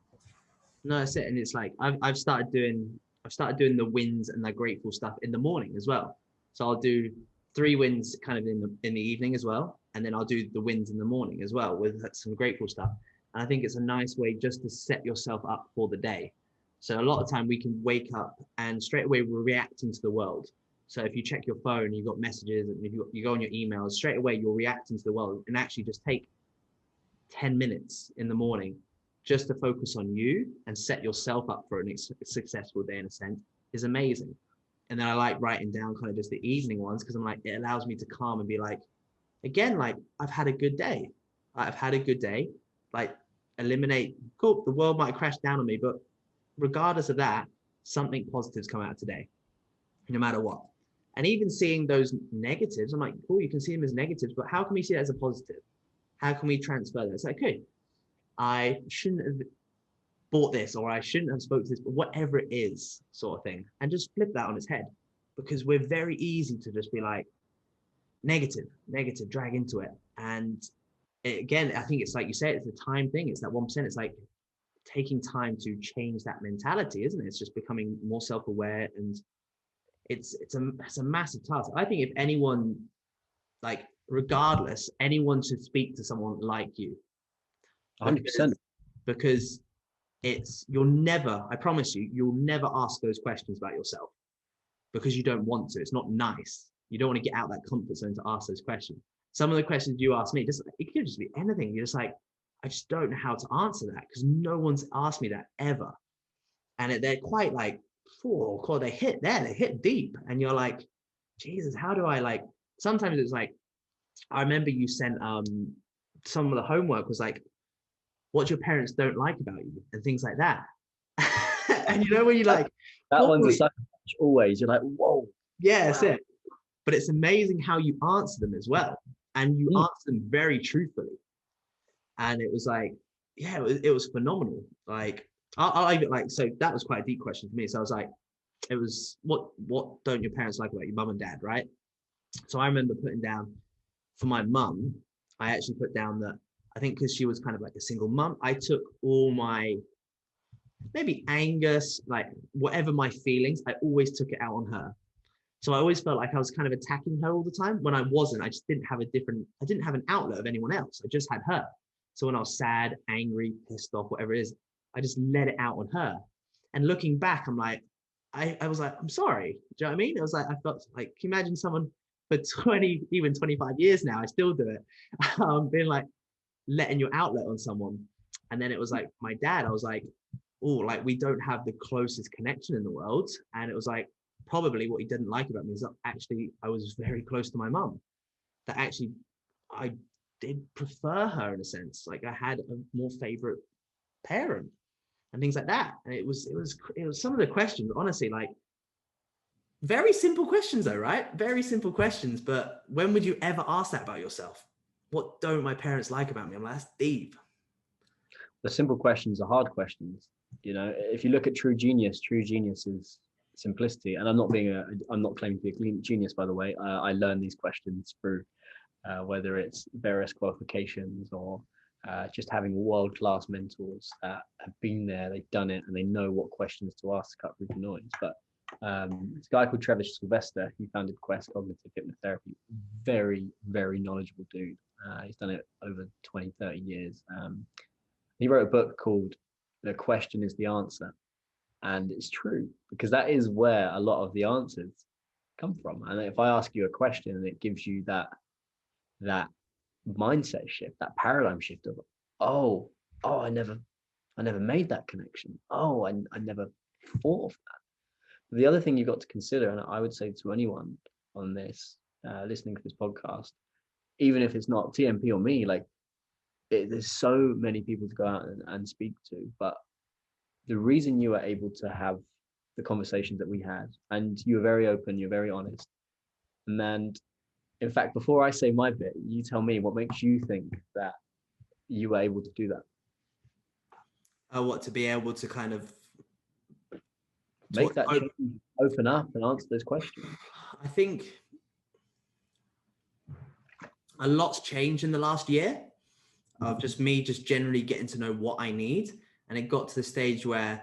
No, that's it. And it's like I've started doing the wins and the grateful stuff in the morning as well. So I'll do 3 wins kind of in the evening as well, and then I'll do the wins in the morning as well with some grateful stuff. And I think it's a nice way just to set yourself up for the day. So a lot of time we can wake up and straight away we're reacting to the world. So if you check your phone, you've got messages, and if you go on your emails, straight away you're reacting to the world. And actually just take 10 minutes in the morning just to focus on you and set yourself up for a successful day in a sense is amazing. And then I like writing down kind of just the evening ones because I'm like, it allows me to calm and be like, again, like I've had a good day. I've had a good day. Like eliminate, cool, the world might crash down on me, but regardless of that, something positive's come out today, no matter what. And even seeing those negatives, I'm like, cool, you can see them as negatives, but how can we see that as a positive? How can we transfer that? It's like, okay, I shouldn't have bought this or I shouldn't have spoke to this, but whatever it is sort of thing. And just flip that on its head because we're very easy to just be like negative, drag into it. And again, I think it's like you said, it's a time thing. It's that 1%. It's like taking time to change that mentality, isn't it? It's just becoming more self-aware and it's a massive task. I think if anyone, like regardless, anyone should speak to someone like you. 100%. Because you'll never, I promise you, you'll never ask those questions about yourself because you don't want to. It's not nice. You don't want to get out that comfort zone to ask those questions. Some of the questions you ask me, it could just be anything. You're just like, I just don't know how to answer that because no one's asked me that ever. And they're quite like, oh, God, they hit deep. And you're like, Jesus, how do I like, sometimes it's like, I remember you sent some of the homework was like, what your parents don't like about you and things like that. And you know when you like that one's a such always you're like, whoa, yeah, that's it. But it's amazing how you answer them as well, and you answer them very truthfully. And it was like, yeah, it was phenomenal. Like I even like, so that was quite a deep question for me. So I was like, it was what don't your parents like about your mum and dad, right? So I remember putting down for my mum, I actually put down that I think because she was kind of like a single mum, I took all my maybe anger, like whatever my feelings, I always took it out on her. So I always felt like I was kind of attacking her all the time when I wasn't. I just didn't have I didn't have an outlet of anyone else. I just had her. So when I was sad, angry, pissed off, whatever it is, I just let it out on her. And looking back, I'm like, I was like, I'm sorry. Do you know what I mean? It was like, I felt like, can you imagine someone for 20, even 25 years now, I still do it. Being like, letting your outlet on someone. And then it was like my dad, I was like, oh, like we don't have the closest connection in the world. And it was like, probably what he didn't like about me is that actually I was very close to my mum. That actually I did prefer her in a sense. Like I had a more favorite parent and things like that. And it was some of the questions, honestly, like very simple questions though, right? Very simple questions. But when would you ever ask that about yourself? What don't my parents like about me? I'm like, that's deep. The simple questions are hard questions. You know, if you look at true genius is simplicity. And I'm not claiming to be a genius, by the way. I learned these questions through whether it's various qualifications or just having world-class mentors that have been there, they've done it, and they know what questions to ask to cut through the noise. But this guy called Travis Sylvester, he founded Quest Cognitive Hypnotherapy. Very, very knowledgeable dude. He's done it over 20, 30 years. He wrote a book called The Question is the Answer. And it's true, because that is where a lot of the answers come from. And if I ask you a question and it gives you that mindset shift, that paradigm shift of, oh, I never made that connection. Oh, I never thought of that. The other thing you've got to consider, and I would say to anyone on this, listening to this podcast, even if it's not TMP or me, like there's so many people to go out and speak to, but the reason you are able to have the conversations that we had, and you're very open, you're very honest, and then in fact, before I say my bit, you tell me what makes you think that you were able to do that. What, to be able to kind of make that change, open up and answer those questions? I think a lot's changed in the last year of just me just generally getting to know what I need. And it got to the stage where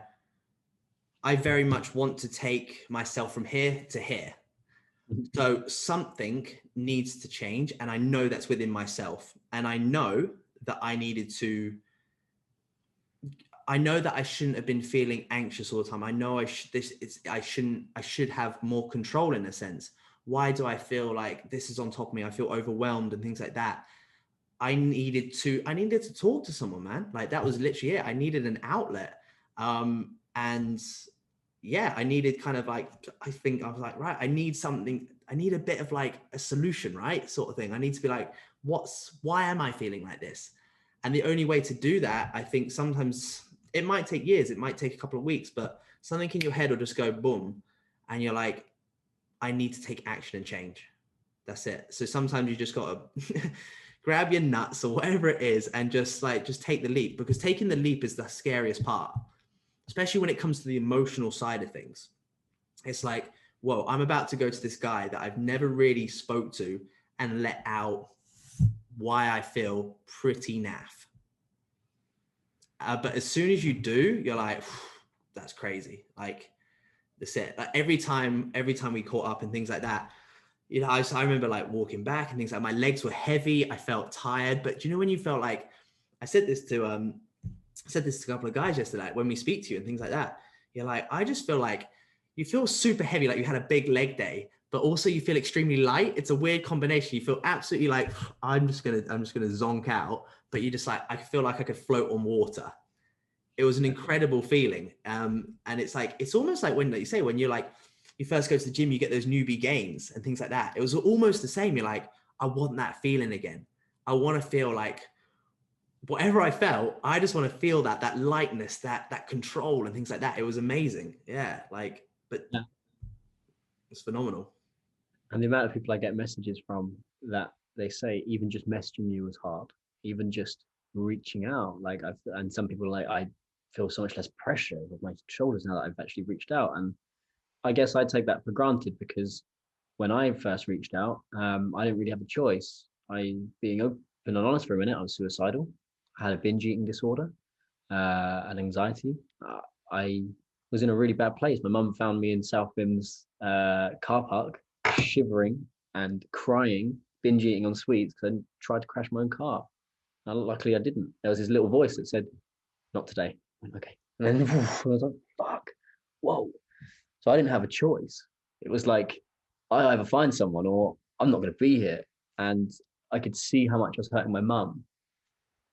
I very much want to take myself from here to here. So something needs to change. And I know that's within myself. And I know that I shouldn't have been feeling anxious all the time. I know I should have more control in a sense. Why do I feel like this is on top of me? I feel overwhelmed and things like that. I needed to talk to someone, man. Like that was literally it. I needed an outlet. And yeah, I needed kind of like, I think I was like, right, I need something. I need a bit of like a solution, right? Sort of thing. I need to be like, why am I feeling like this? And the only way to do that, I think sometimes it might take years, it might take a couple of weeks, but something in your head will just go boom. And you're like, I need to take action and change. That's it. So sometimes you just got to grab your nuts or whatever it is and just take the leap, because taking the leap is the scariest part, especially when it comes to the emotional side of things. It's like, whoa, I'm about to go to this guy that I've never really spoke to and let out why I feel pretty naff. But as soon as you do, you're like, that's crazy. Like that's it. Like every time we caught up and things like that, you know, I remember like walking back and things like my legs were heavy. I felt tired, but do you know when you felt like, I said this to a couple of guys yesterday, like, when we speak to you and things like that, you're like, I just feel like you feel super heavy, like you had a big leg day, but also you feel extremely light. It's a weird combination. You feel absolutely like, I'm just gonna zonk out, but you just like, I feel like I could float on water. It was an incredible feeling. And it's like, it's almost like when, like you say, when you're like, you first go to the gym, you get those newbie gains and things like that. It was almost the same. You're like, I want that feeling again. I want to feel like whatever I felt, I just want to feel that lightness, that control and things like that. It was amazing. Yeah. Like, but yeah, it's phenomenal. And the amount of people I get messages from that they say even just messaging you was hard, even just reaching out. And some people are like, I feel so much less pressure with my shoulders now that I've actually reached out. And I guess I take that for granted, because when I first reached out, I didn't really have a choice. Being open and honest for a minute, I was suicidal. I had a binge eating disorder, and anxiety. I was in a really bad place. My mum found me in South Bim's car park, shivering and crying, binge eating on sweets because I tried to crash my own car. And luckily I didn't. There was this little voice that said, not today. I went, okay. And then I was like, fuck, whoa. So I didn't have a choice. It was like, I either find someone or I'm not going to be here. And I could see how much I was hurting my mum,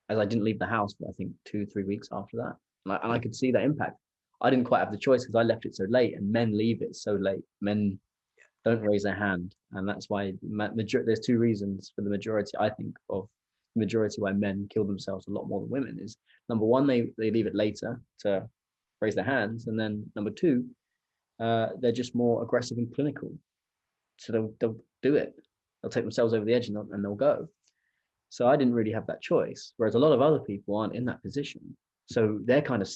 as I didn't leave the house for, I think, 2-3 weeks after that. And I could see that impact. I didn't quite have the choice because I left it so late, and men leave it so late. Men don't raise their hand. And that's why there's 2 reasons for the majority, I think, of the majority why men kill themselves a lot more than women is, number one, they leave it later to raise their hands, and then number two, they're just more aggressive and clinical. So they'll do it. They'll take themselves over the edge and they'll go. So I didn't really have that choice, whereas a lot of other people aren't in that position. So they're kind of,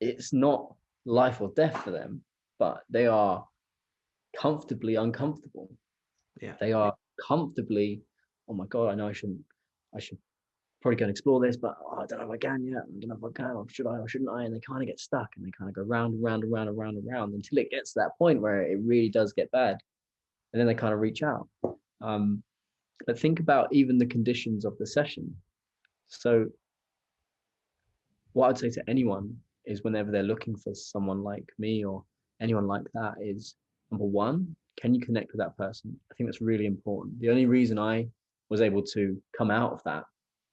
it's not life or death for them, but they are comfortably uncomfortable. Yeah. They are comfortably, oh my God, I know I should probably go and explore this, but I don't know if I can yet. I don't know if I can, or should I, or shouldn't I? And they kind of get stuck and they kind of go round and round and round and round and round until it gets to that point where it really does get bad. And then they kind of reach out. But think about even the conditions of the session. So what I'd say to anyone is, whenever they're looking for someone like me or anyone like that, is number one, can you connect with that person? I think that's really important. The only reason I was able to come out of that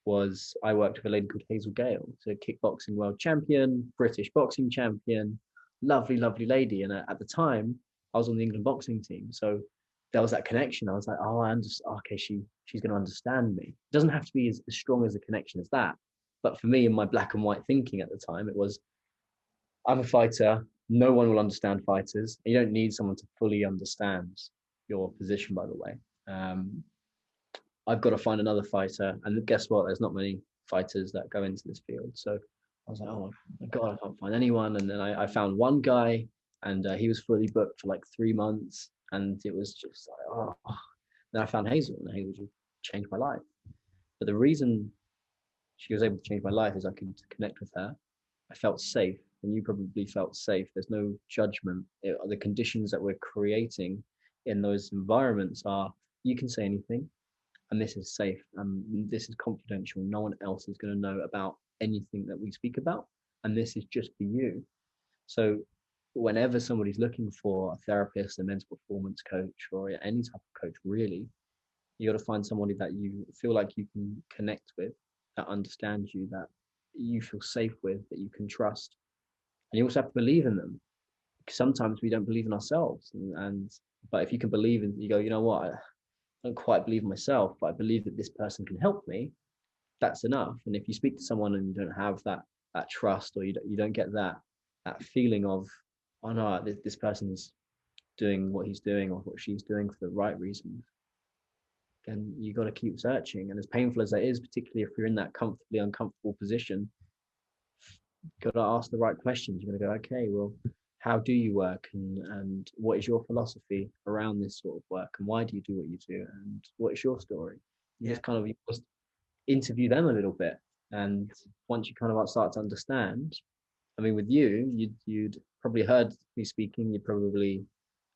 was I worked with a lady called Hazel Gale, so kickboxing world champion, British boxing champion, lovely, lovely lady. And at the time, I was on the England boxing team. So there was that connection. I was like, oh, I understand. Okay, she's going to understand me. It doesn't have to be as strong as a connection as that. But for me, in my black and white thinking at the time, it was, I'm a fighter. No one will understand fighters. You don't need someone to fully understand your position, by the way. I've got to find another fighter. And guess what? There's not many fighters that go into this field. So I was like, oh my God, I can't find anyone. And then I found one guy, and he was fully booked for like 3 months. And it was just like, oh. Then I found Hazel, and Hazel just changed my life. But the reason she was able to change my life is I could connect with her. I felt safe, and you probably felt safe. There's no judgment. The conditions that we're creating in those environments are, you can say anything, and this is safe, and this is confidential. No one else is going to know about anything that we speak about, and this is just for you. So whenever somebody's looking for a therapist, a mental performance coach, or any type of coach, really, you got to find somebody that you feel like you can connect with, that understands you, that you feel safe with, that you can trust. And you also have to believe in them, because sometimes we don't believe in ourselves. But if you can believe in, you go, you know what, I don't quite believe in myself, but I believe that this person can help me. That's enough. And if you speak to someone and you don't have that trust, or you don't get that feeling of, oh no, this person's doing what he's doing or what she's doing for the right reasons, then you got to keep searching. And as painful as that is, particularly if you're in that comfortably uncomfortable position, you've got to ask the right questions. You're going to go, okay, well, how do you work, and what is your philosophy around this sort of work, and why do you do what you do, and what is your story? You just kind of, you just interview them a little bit. And once you kind of start to understand, I mean, with you, you'd probably heard me speaking. You probably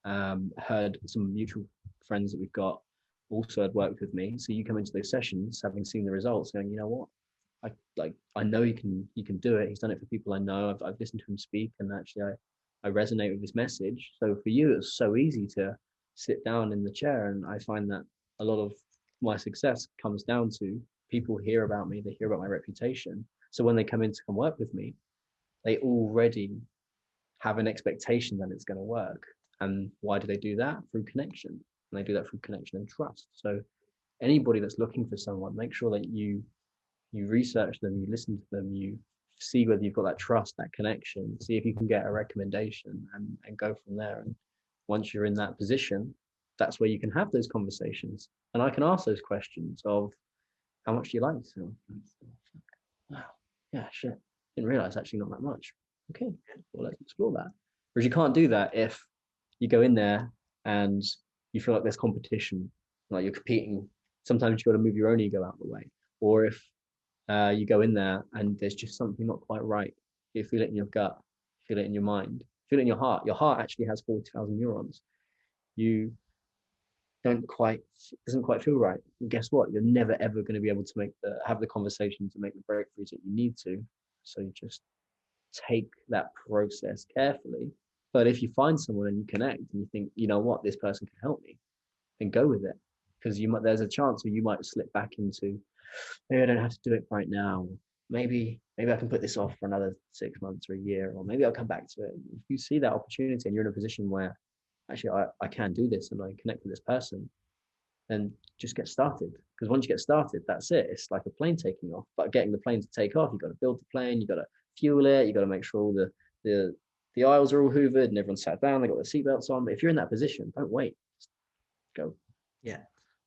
heard some mutual friends that we've got also had worked with me. So you come into those sessions having seen the results, going, you know what, I know he can do it. He's done it for people I know. I've listened to him speak, and actually I resonate with his message. So for you, it's so easy to sit down in the chair. And I find that a lot of my success comes down to people hear about me, they hear about my reputation. So when they come in to come work with me, they already have an expectation that it's going to work. And why do they do that? Through connection. And they do that through connection and trust. So anybody that's looking for someone, make sure that you research them, you listen to them, you see whether you've got that trust, that connection, see if you can get a recommendation, and go from there. And once you're in that position, that's where you can have those conversations. And I can ask those questions of, how much do you like? So, wow, yeah, shit. Didn't realize actually not that much. Okay, well, let's explore that. Whereas you can't do that if you go in there and you feel like there's competition, like you're competing. Sometimes you've got to move your own ego out of the way. Or if you go in there and there's just something not quite right, you feel it in your gut, feel it in your mind, feel it in your heart. Your heart actually has 40,000 neurons. You doesn't quite feel right. And guess what? You're never ever going to be able to have the conversation to make the breakthroughs that you need to. So you just take that process carefully. But if you find someone and you connect and you think, you know what, this person can help me, then go with it. Because there's a chance where you might slip back into, maybe I don't have to do it right now. Maybe I can put this off for another 6 months or a year, or maybe I'll come back to it. If you see that opportunity and you're in a position where actually I can do this and I connect with this person, then just get started. Because once you get started, that's it. It's like a plane taking off. But getting the plane to take off, you've got to build the plane, you've got to fuel it, you've got to make sure all the aisles are all hoovered and everyone's sat down, they've got their seatbelts on. But if you're in that position, don't wait. Just go. Yeah.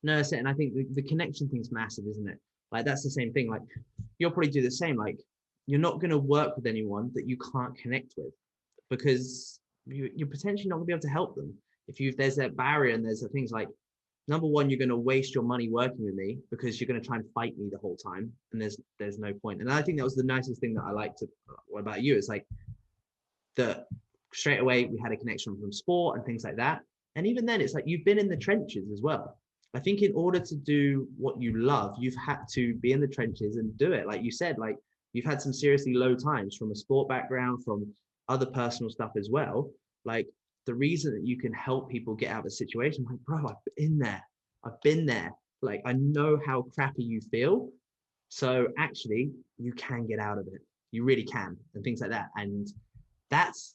No, that's it. And I think the connection thing's massive, isn't it? Like that's the same thing. Like you'll probably do the same. Like you're not going to work with anyone that you can't connect with, because you're potentially not going to be able to help them. If there's that barrier and there's things like, number one, you're going to waste your money working with me because you're going to try and fight me the whole time, and there's no point. And I think that was the nicest thing that I liked about you. It's like that straight away we had a connection from sport and things like that. And even then, it's like you've been in the trenches as well. I think in order to do what you love, you've had to be in the trenches and do it. Like you said, like you've had some seriously low times from a sport background, from other personal stuff as well. Like the reason that you can help people get out of a situation, like, bro, I've been there. Like I know how crappy you feel. So actually you can get out of it. You really can, and things like that. And that's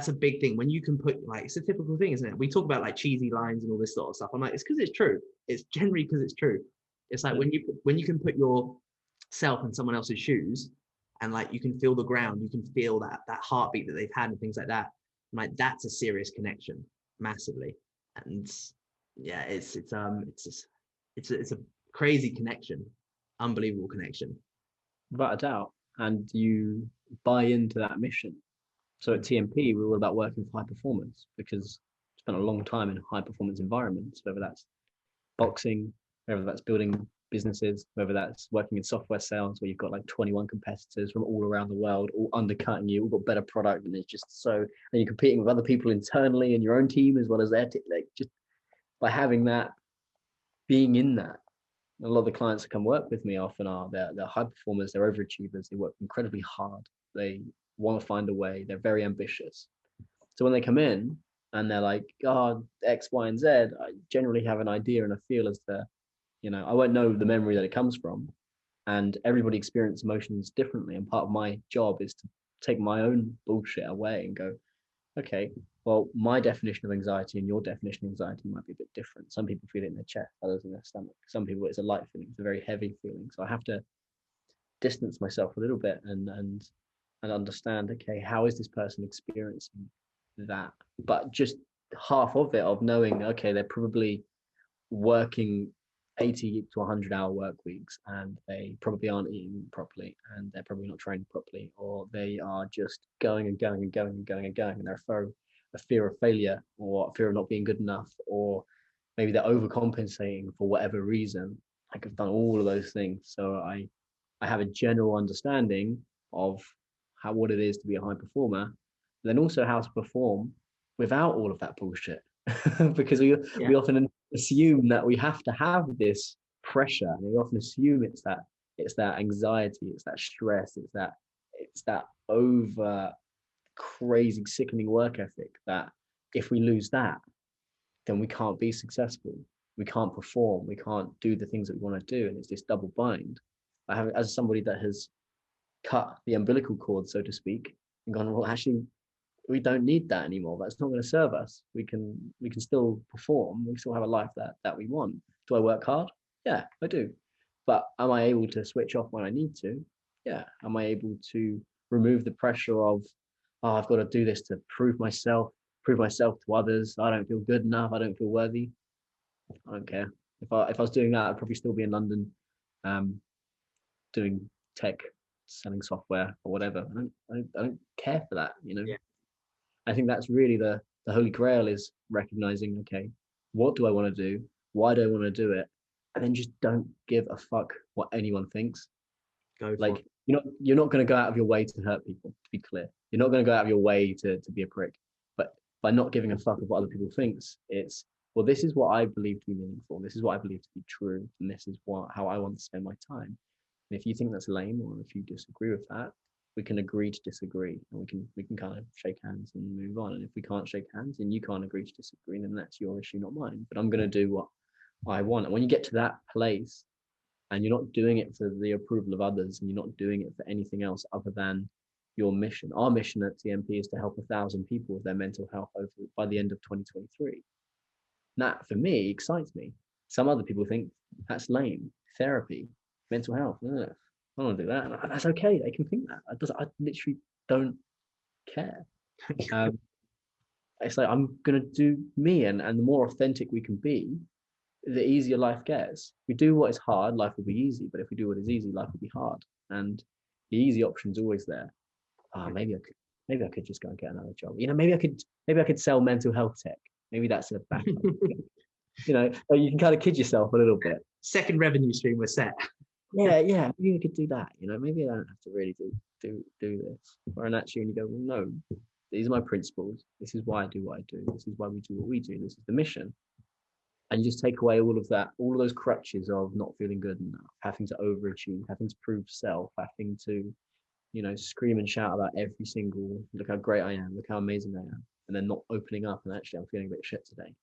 a big thing when you can put, like, it's a typical thing, isn't it? We talk about like cheesy lines and all this sort of stuff. I'm like, it's because it's true. It's generally because it's true. It's like when you can put yourself in someone else's shoes, and like you can feel the ground, you can feel that heartbeat that they've had and things like that. Like that's a serious connection, massively. And yeah, it's a crazy connection, unbelievable connection. Without a doubt. And you buy into that mission. So at TMP, we're all about working for high performance, because I spent a long time in high performance environments, whether that's boxing, whether that's building businesses, whether that's working in software sales where you've got like 21 competitors from all around the world, all undercutting you, all got better product, and it's just so, and you're competing with other people internally in your own team as well as their team. Like just by having that, being in that, a lot of the clients that come work with me often are they're high performers, they're overachievers, they work incredibly hard, they want to find a way, they're very ambitious. So when they come in and they're like, oh, X, Y, and Z, I generally have an idea and a feel as to, I won't know the memory that it comes from. And everybody experiences emotions differently. And part of my job is to take my own bullshit away and go, okay, well, my definition of anxiety and your definition of anxiety might be a bit different. Some people feel it in their chest, others in their stomach. Some people it's a light feeling, it's a very heavy feeling. So I have to distance myself a little bit and understand, okay, how is this person experiencing that? But just half of it, of knowing, okay, they're probably working 80 to 100-hour work weeks, and they probably aren't eating properly, and they're probably not training properly, or they are just going and going and going and going and going, and they're a fear of failure, or a fear of not being good enough, or maybe they're overcompensating for whatever reason. I could have done all of those things. So I have a general understanding of what it is to be a high performer, then also how to perform without all of that bullshit. Because we often assume that we have to have this pressure, and we often assume it's that anxiety, it's that stress, it's that over crazy sickening work ethic, that if we lose that, then we can't be successful, we can't perform, we can't do the things that we want to do. And it's this double bind. I have, as somebody that has cut the umbilical cord, so to speak, and gone, well, actually, we don't need that anymore. That's not going to serve us. We can still perform. We still have a life that we want. Do I work hard? Yeah, I do. But am I able to switch off when I need to? Yeah. Am I able to remove the pressure of, oh, I've got to do this to prove myself to others. I don't feel good enough. I don't feel worthy. I don't care. If I was doing that, I'd probably still be in London, doing tech, selling software or whatever. I don't care for that. Yeah. I think that's really the holy grail, is recognizing, okay, what do I want to do? Why do I want to do it? And then just don't give a fuck what anyone thinks. Go like it. You're not going to go out of your way to hurt people, to be clear. You're not going to go out of your way to be a prick. But by not giving a fuck of what other people thinks, it's, well, this is what I believe to be meaningful. This is what I believe to be true. And this is how I want to spend my time. And if you think that's lame, or if you disagree with that, we can agree to disagree, and we can kind of shake hands and move on. And if we can't shake hands and you can't agree to disagree, then that's your issue, not mine. But I'm going to do what I want. And when you get to that place and you're not doing it for the approval of others, and you're not doing it for anything else other than your mission. Our mission at TMP is to help 1,000 people with their mental health by the end of 2023. That for me excites me. Some other people think that's lame. Therapy, mental health. Ugh, I don't want to do that. And that's okay. They can think that. I literally don't care. Um, it's like I'm gonna do me, and the more authentic we can be, the easier life gets. If we do what is hard, life will be easy. But if we do what is easy, life will be hard. And the easy option's always there. Maybe I could just go and get another job. Maybe I could sell mental health tech. Maybe that's a backup. You can kind of kid yourself a little bit. Second revenue stream was set. Yeah, maybe I could do that. Maybe I don't have to really do this. Or actually, and you go, well, no, these are my principles. This is why I do what I do. This is why we do what we do. This is the mission. And you just take away all of that, all of those crutches of not feeling good enough, having to overachieve, having to prove self, having to, scream and shout about every single, look how great I am, look how amazing I am, and then not opening up and actually I'm feeling a bit shit today.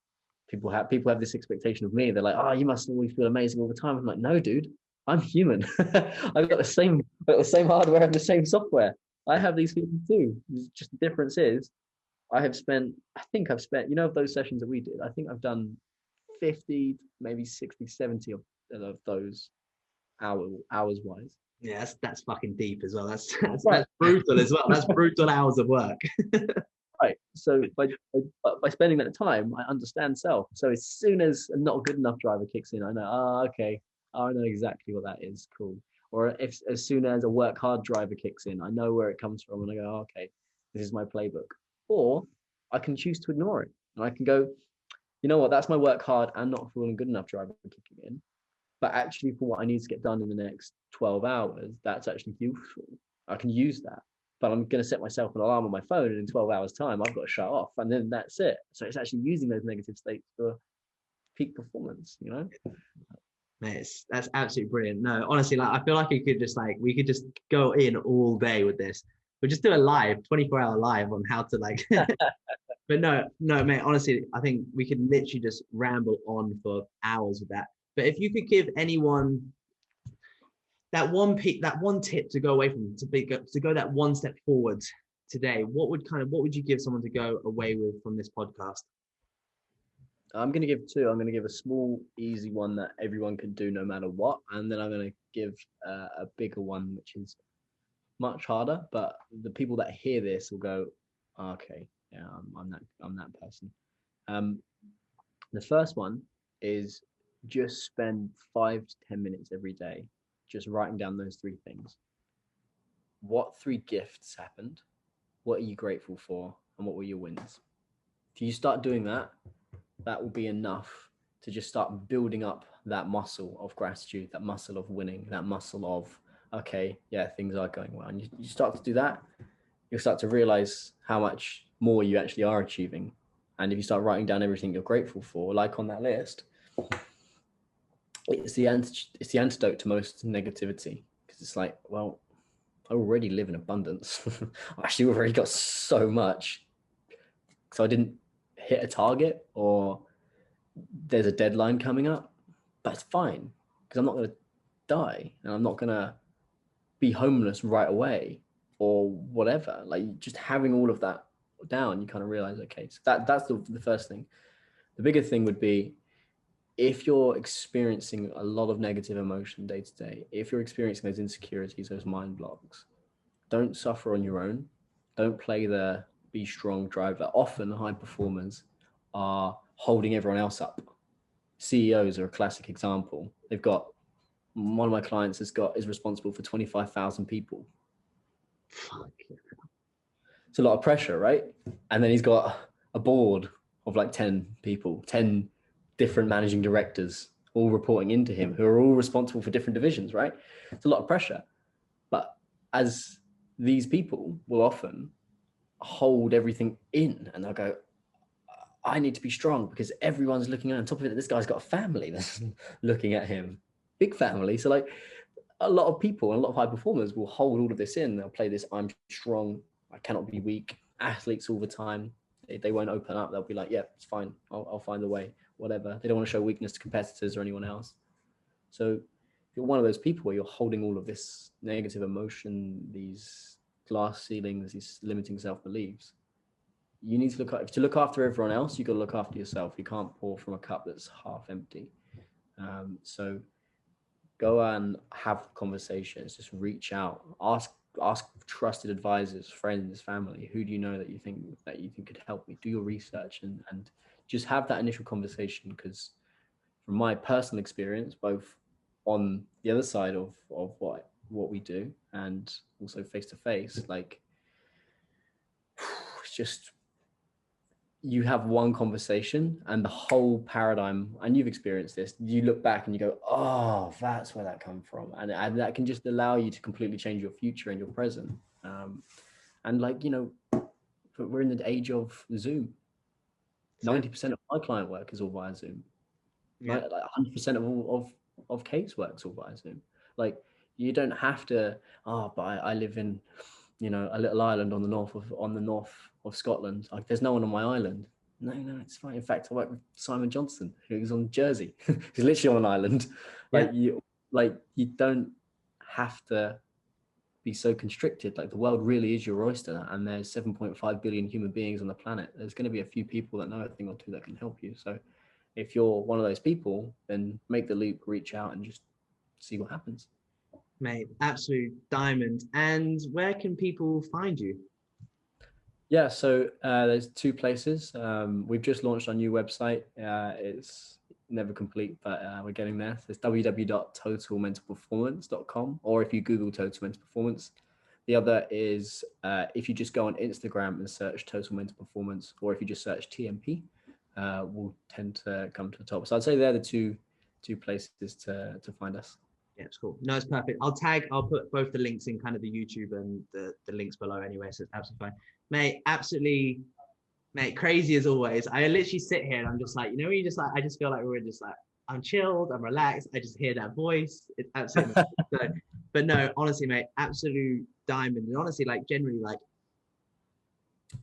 People have this expectation of me. They're like, oh, you must always feel amazing all the time. I'm like, no, dude, I'm human. I've got the same hardware and the same software. I have these feelings too. Just the difference is I think I've spent, of those sessions that we did, I think I've done 50, maybe 60, 70 of those hours wise. Yeah, that's fucking deep as well. That's brutal as well. That's brutal hours of work. Right. So by spending that time, I understand self. So as soon as a not good enough driver kicks in, I know, okay, I know exactly what that is. Cool. Or as soon as a work hard driver kicks in, I know where it comes from, and I go, oh, okay, this is my playbook. Or I can choose to ignore it, and I can go, you know what, that's my work hard and not feeling good enough driver kicking in. But actually, for what I need to get done in the next 12 hours, that's actually useful. I can use that. But I'm going to set myself an alarm on my phone, and in 12 hours' time, I've got to shut off, and then that's it. So it's actually using those negative states for peak performance, Mate, that's absolutely brilliant. No, honestly, I feel like we could just go in all day with this. We'll just do a 24-hour live on how to But no, mate, honestly, I think we could literally just ramble on for hours with that. But if you could give anyone that one tip to go away from, to go that one step forward today, what would you give someone to go away with from this podcast? I'm going to give two. I'm going to give a small, easy one that everyone can do no matter what. And then I'm going to give a bigger one, which is much harder. But the people that hear this will go, oh, okay, yeah, I'm that person. The first one is just spend 5 to 10 minutes every day just writing down those three things. What three gifts happened? What are you grateful for? And what were your wins? If you start doing that, that will be enough to just start building up that muscle of gratitude, that muscle of winning, that muscle of, okay, yeah, things are going well. And you start to do that, you'll start to realize how much more you actually are achieving. And if you start writing down everything you're grateful for, like on that list, it's the antidote to most negativity. Because it's like, well, I already live in abundance. I actually already got so much. So I didn't hit a target, or there's a deadline coming up, but it's fine because I'm not going to die, and I'm not going to be homeless right away or whatever. Like, just having all of that down, you kind of realize, okay, so that's the first thing. The bigger thing would be, if you're experiencing a lot of negative emotion day to day, if you're experiencing those insecurities, those mind blocks, don't suffer on your own. Don't play the be strong driver. Often high performers are holding everyone else up. CEOs are a classic example. They've got, one of my clients is responsible for 25,000 people. Fuck. It's a lot of pressure, right? And then he's got a board of like 10 people, 10 different managing directors, all reporting into him, who are all responsible for different divisions, right? It's a lot of pressure. But as these people will often hold everything in, and they'll go, I need to be strong because everyone's looking at, on top of it, this guy's got a family that's looking at him, big family. So like, a lot of people and a lot of high performers will hold all of this in. They'll play this, I'm strong, I cannot be weak. Athletes all the time, they won't open up. They'll be like, yeah, it's fine, I'll find a way, whatever. They don't want to show weakness to competitors or anyone else. So if you're one of those people where you're holding all of this negative emotion, these glass ceilings, these limiting self-beliefs, you need to look after everyone else. You got to look after yourself. You can't pour from a cup that's half empty. So go and have conversations, just reach out, ask trusted advisors, friends, family, who do you know that you think could help me. Do your research and just have that initial conversation, because from my personal experience, both on the other side of what we do and also face to face, like it's just, you have one conversation and the whole paradigm, and you've experienced this, you look back and you go, oh, that's where that come from, and that can just allow you to completely change your future and your present. And like, you know, we're in the age of Zoom. 90% of my client work is all via Zoom. Yeah. Like 100% of all of case works all via Zoom. Like, you don't have to, but I live in, you know, a little island on the north of Scotland. Like, there's no one on my island. No, it's fine. In fact, I work with Simon Johnson, who's on Jersey. He's literally on an island. You don't have to be so constricted. Like, the world really is your oyster, and there's 7.5 billion human beings on the planet. There's going to be a few people that know a thing or two that can help you. So if you're one of those people, then make the leap, reach out, and just see what happens. Mate, absolute diamond. And where can people find you? Yeah, so there's two places. We've just launched our new website. It's never complete, but we're getting there. So it's www.totalmentalperformance.com, or if you Google Total Mental Performance. The other is if you just go on Instagram and search Total Mental Performance, or if you just search TMP, we'll tend to come to the top. So I'd say they're the two places to find us. Yeah, it's cool. No, it's perfect. I'll put both the links in kind of the YouTube and the links below anyway, so it's absolutely fine. Mate, absolutely, mate, crazy as always. I literally sit here and I'm just like, you know, you just like, I just feel like we're just like, I'm chilled, I'm relaxed, I just hear that voice. It's absolutely so, but no, honestly, mate, absolute diamond. And honestly, like, generally, like,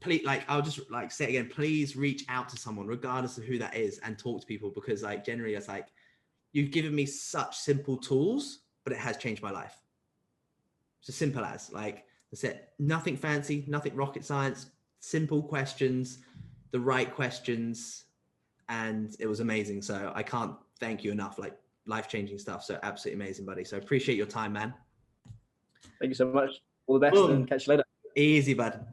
please, like, I'll just like say it again, please reach out to someone regardless of who that is and talk to people, because like, generally it's like, you've given me such simple tools, but it has changed my life. It's as simple as, like I said, nothing fancy, nothing rocket science, simple questions, the right questions, and it was amazing. So I can't thank you enough, like, life-changing stuff. So absolutely amazing, buddy. So appreciate your time, man. Thank you so much. All the best. Boom. And catch you later. Easy, bud.